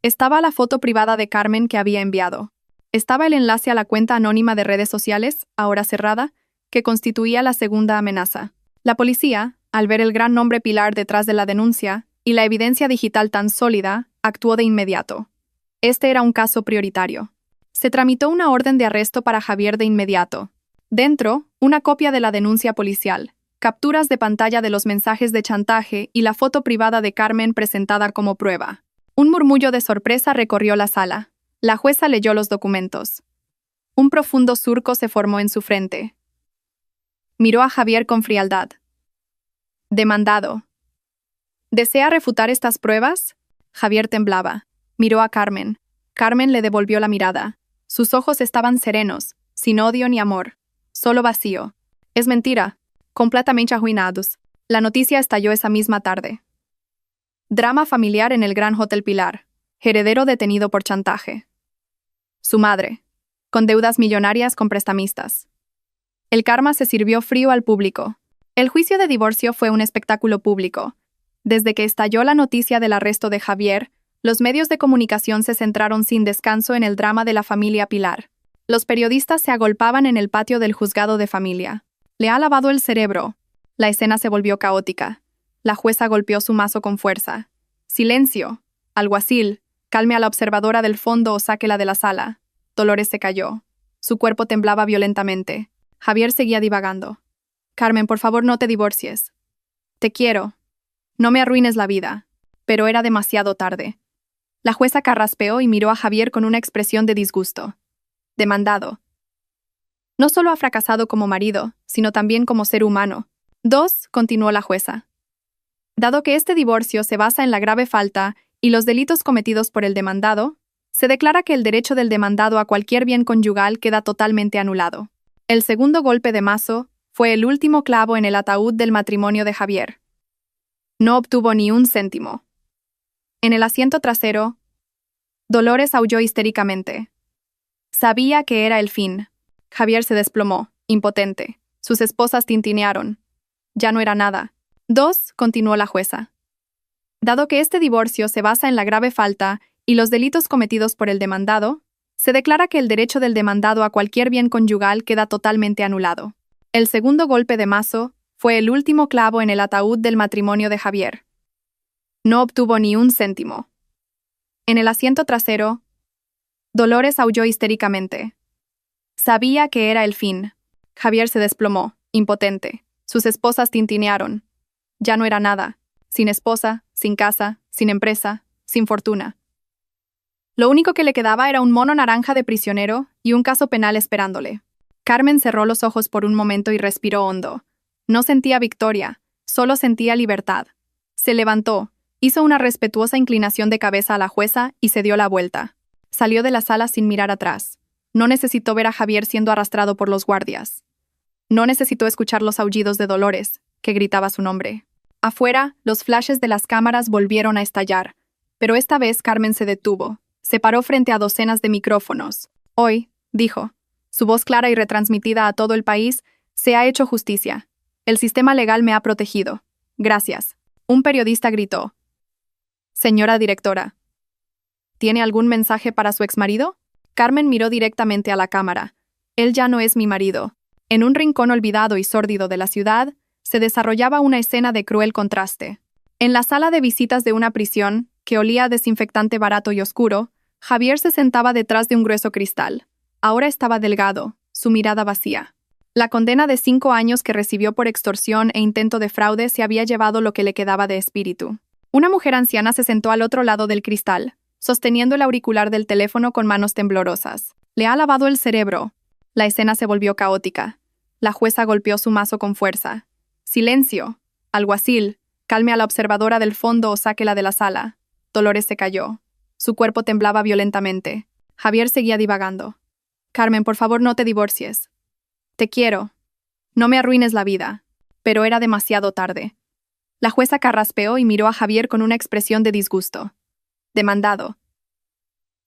Estaba la foto privada de Carmen que había enviado. Estaba el enlace a la cuenta anónima de redes sociales, ahora cerrada, que constituía la segunda amenaza. La policía, al ver el gran nombre Pilar detrás de la denuncia y la evidencia digital tan sólida, actuó de inmediato. Este era un caso prioritario. Se tramitó una orden de arresto para Javier de inmediato. Dentro, una copia de la denuncia policial, capturas de pantalla de los mensajes de chantaje y la foto privada de Carmen presentada como prueba. Un murmullo de sorpresa recorrió la sala. La jueza leyó los documentos. Un profundo surco se formó en su frente. Miró a Javier con frialdad. «Demandado. ¿Desea refutar estas pruebas?» Javier temblaba. Miró a Carmen. Carmen le devolvió la mirada. Sus ojos estaban serenos, sin odio ni amor. Solo vacío. «Es mentira. Completamente arruinados». La noticia estalló esa misma tarde. Drama familiar en el Gran Hotel Pilar. Heredero detenido por chantaje. Su madre, con deudas millonarias con prestamistas. El karma se sirvió frío al público. El juicio de divorcio fue un espectáculo público. Desde que estalló la noticia del arresto de Javier, los medios de comunicación se centraron sin descanso en el drama de la familia Pilar. Los periodistas se agolpaban en el patio del juzgado de familia. «Le ha lavado el cerebro». La escena se volvió caótica. La jueza golpeó su mazo con fuerza. «Silencio. Alguacil, calme a la observadora del fondo o sáquela de la sala». Dolores se calló. Su cuerpo temblaba violentamente. Javier seguía divagando. «Carmen, por favor, no te divorcies. Te quiero. No me arruines la vida». Pero era demasiado tarde. La jueza carraspeó y miró a Javier con una expresión de disgusto. «Demandado. No solo ha fracasado como marido, sino también como ser humano». 2. Continuó la jueza. «Dado que este divorcio se basa en la grave falta y los delitos cometidos por el demandado, se declara que el derecho del demandado a cualquier bien conyugal queda totalmente anulado». El segundo golpe de mazo fue el último clavo en el ataúd del matrimonio de Javier. No obtuvo ni un céntimo. En el asiento trasero, Dolores aulló histéricamente. Sabía que era el fin. Javier se desplomó, impotente. Sus esposas tintinearon. Ya no era nada. 2. Continuó la jueza. Dado que este divorcio se basa en la grave falta y los delitos cometidos por el demandado, se declara que el derecho del demandado a cualquier bien conyugal queda totalmente anulado. El segundo golpe de mazo fue el último clavo en el ataúd del matrimonio de Javier. No obtuvo ni un céntimo. En el asiento trasero, Dolores aulló histéricamente. Sabía que era el fin. Javier se desplomó, impotente. Sus esposas tintinearon. Ya no era nada. sin esposa, sin casa, sin empresa, sin fortuna. Lo único que le quedaba era un mono naranja de prisionero y un caso penal esperándole. Carmen cerró los ojos por un momento y respiró hondo. No sentía victoria, solo sentía libertad. Se levantó, hizo una respetuosa inclinación de cabeza a la jueza y se dio la vuelta. Salió de la sala sin mirar atrás. No necesitó ver a Javier siendo arrastrado por los guardias. No necesitó escuchar los aullidos de Dolores, que gritaba su nombre. Afuera, los flashes de las cámaras volvieron a estallar, pero esta vez Carmen se detuvo. Se paró frente a docenas de micrófonos. Hoy, dijo, su voz clara y retransmitida a todo el país, se ha hecho justicia. El sistema legal me ha protegido. Gracias. Un periodista gritó. Señora directora, ¿tiene algún mensaje para su exmarido? Carmen miró directamente a la cámara. Él ya no es mi marido. En un rincón olvidado y sórdido de la ciudad, se desarrollaba una escena de cruel contraste. En la sala de visitas de una prisión, que olía a desinfectante barato y oscuro, Javier se sentaba detrás de un grueso cristal. Ahora estaba delgado, su mirada vacía. La condena de 5 años que recibió por extorsión e intento de fraude se había llevado lo que le quedaba de espíritu. Una mujer anciana se sentó al otro lado del cristal, sosteniendo el auricular del teléfono con manos temblorosas. Le ha lavado el cerebro. La escena se volvió caótica. La jueza golpeó su mazo con fuerza. ¡Silencio! Alguacil, calme a la observadora del fondo o sáquela de la sala. Dolores se cayó. Su cuerpo temblaba violentamente. Javier seguía divagando. Carmen, por favor, no te divorcies. Te quiero. No me arruines la vida. Pero era demasiado tarde. La jueza carraspeó y miró a Javier con una expresión de disgusto. Demandado.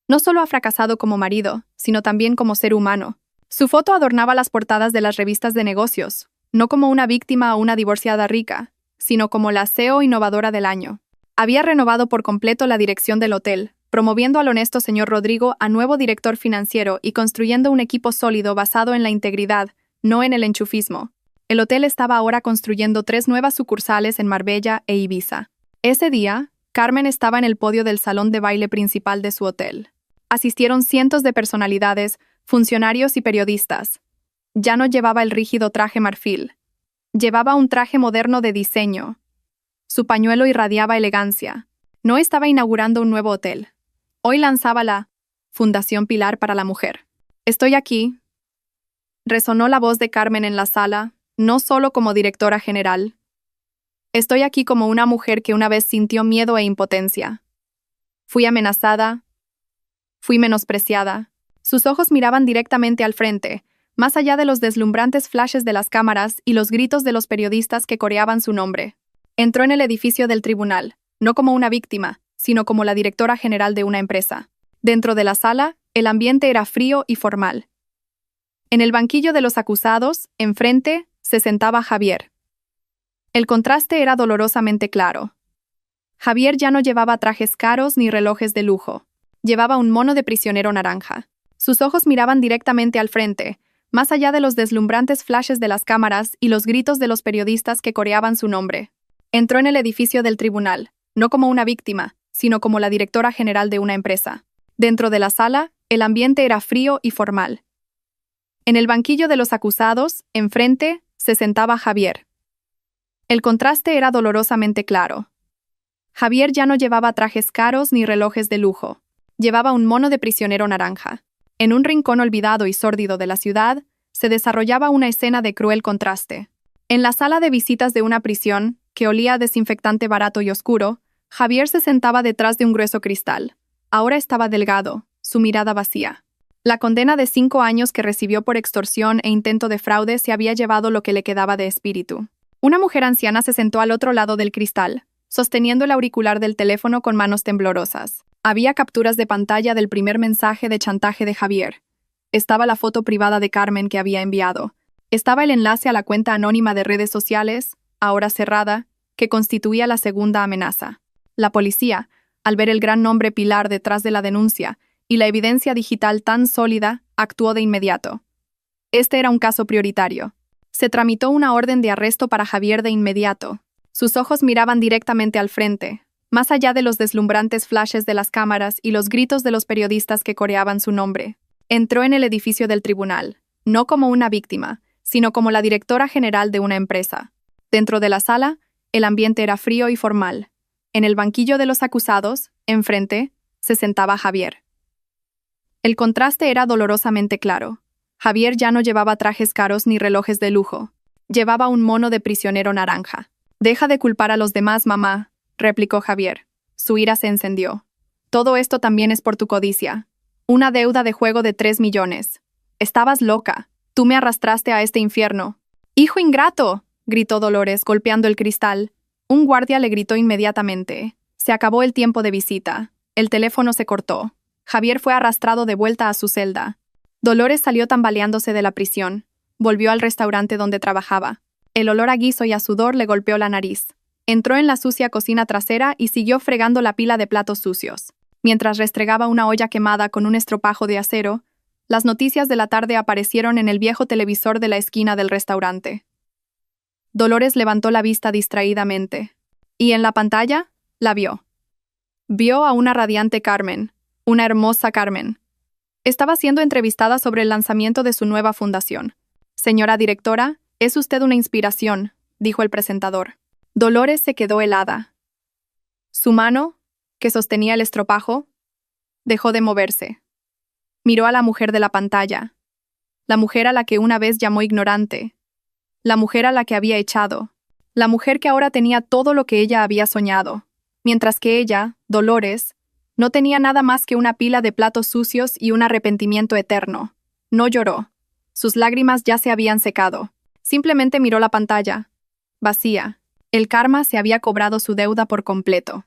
No solo ha fracasado como marido, sino también como ser humano. Su foto adornaba las portadas de las revistas de negocios, no como una víctima o una divorciada rica, sino como la CEO innovadora del año. Había renovado por completo la dirección del hotel, promoviendo al honesto señor Rodrigo a nuevo director financiero y construyendo un equipo sólido basado en la integridad, no en el enchufismo. El hotel estaba ahora construyendo 3 nuevas sucursales en Marbella e Ibiza. Ese día, Carmen estaba en el podio del salón de baile principal de su hotel. Asistieron cientos de personalidades, funcionarios y periodistas. Ya no llevaba el rígido traje marfil. Llevaba un traje moderno de diseño. Su pañuelo irradiaba elegancia. No estaba inaugurando un nuevo hotel. Hoy lanzaba la Fundación Pilar para la Mujer. Estoy aquí. Resonó la voz de Carmen en la sala, no solo como directora general. Estoy aquí como una mujer que una vez sintió miedo e impotencia. Fui amenazada. Fui menospreciada. Sus ojos miraban directamente al frente, más allá de los deslumbrantes flashes de las cámaras y los gritos de los periodistas que coreaban su nombre. Entró en el edificio del tribunal, no como una víctima, sino como la directora general de una empresa. Dentro de la sala, el ambiente era frío y formal. En el banquillo de los acusados, enfrente, se sentaba Javier. El contraste era dolorosamente claro. Javier ya no llevaba trajes caros ni relojes de lujo. Llevaba un mono de prisionero naranja. Sus ojos miraban directamente al frente, más allá de los deslumbrantes flashes de las cámaras y los gritos de los periodistas que coreaban su nombre. Entró en el edificio del tribunal, no como una víctima, sino como la directora general de una empresa. Dentro de la sala, el ambiente era frío y formal. En el banquillo de los acusados, enfrente, se sentaba Javier. El contraste era dolorosamente claro. Javier ya no llevaba trajes caros ni relojes de lujo. Llevaba un mono de prisionero naranja. En un rincón olvidado y sórdido de la ciudad, se desarrollaba una escena de cruel contraste. En la sala de visitas de una prisión, que olía a desinfectante barato y oscuro, Javier se sentaba detrás de un grueso cristal. Ahora estaba delgado, su mirada vacía. La condena de 5 años que recibió por extorsión e intento de fraude se había llevado lo que le quedaba de espíritu. Una mujer anciana se sentó al otro lado del cristal, sosteniendo el auricular del teléfono con manos temblorosas. Había capturas de pantalla del primer mensaje de chantaje de Javier. Estaba la foto privada de Carmen que había enviado. Estaba el enlace a la cuenta anónima de redes sociales, ahora cerrada, que constituía la segunda amenaza. La policía, al ver el gran nombre Pilar detrás de la denuncia y la evidencia digital tan sólida, actuó de inmediato. Este era un caso prioritario. Se tramitó una orden de arresto para Javier de inmediato. Sus ojos miraban directamente al frente, más allá de los deslumbrantes flashes de las cámaras y los gritos de los periodistas que coreaban su nombre. Entró en el edificio del tribunal, no como una víctima, sino como la directora general de una empresa. Dentro de la sala, El ambiente era frío y formal. En el banquillo de los acusados, enfrente, se sentaba Javier. El contraste era dolorosamente claro. Javier ya no llevaba trajes caros ni relojes de lujo. Llevaba un mono de prisionero naranja. «Deja de culpar a los demás, mamá», replicó Javier. Su ira se encendió. «Todo esto también es por tu codicia. Una deuda de juego de 3 millones. Estabas loca. Tú me arrastraste a este infierno». «¡Hijo ingrato!», gritó Dolores, golpeando el cristal. Un guardia le gritó inmediatamente. Se acabó el tiempo de visita. El teléfono se cortó. Javier fue arrastrado de vuelta a su celda. Dolores salió tambaleándose de la prisión. Volvió al restaurante donde trabajaba. El olor a guiso y a sudor le golpeó la nariz. Entró en la sucia cocina trasera y siguió fregando la pila de platos sucios. Mientras restregaba una olla quemada con un estropajo de acero, las noticias de la tarde aparecieron en el viejo televisor de la esquina del restaurante. Dolores levantó la vista distraídamente. Y en la pantalla, la vio. Vio a una radiante Carmen, una hermosa Carmen. Estaba siendo entrevistada sobre el lanzamiento de su nueva fundación. «Señora directora, es usted una inspiración», dijo el presentador. Dolores se quedó helada. Su mano, que sostenía el estropajo, dejó de moverse. Miró a la mujer de la pantalla, la mujer a la que una vez llamó ignorante, la mujer a la que había echado, la mujer que ahora tenía todo lo que ella había soñado, mientras que ella, Dolores, no tenía nada más que una pila de platos sucios y un arrepentimiento eterno. No lloró. Sus lágrimas ya se habían secado. Simplemente miró la pantalla. Vacía. El karma se había cobrado su deuda por completo.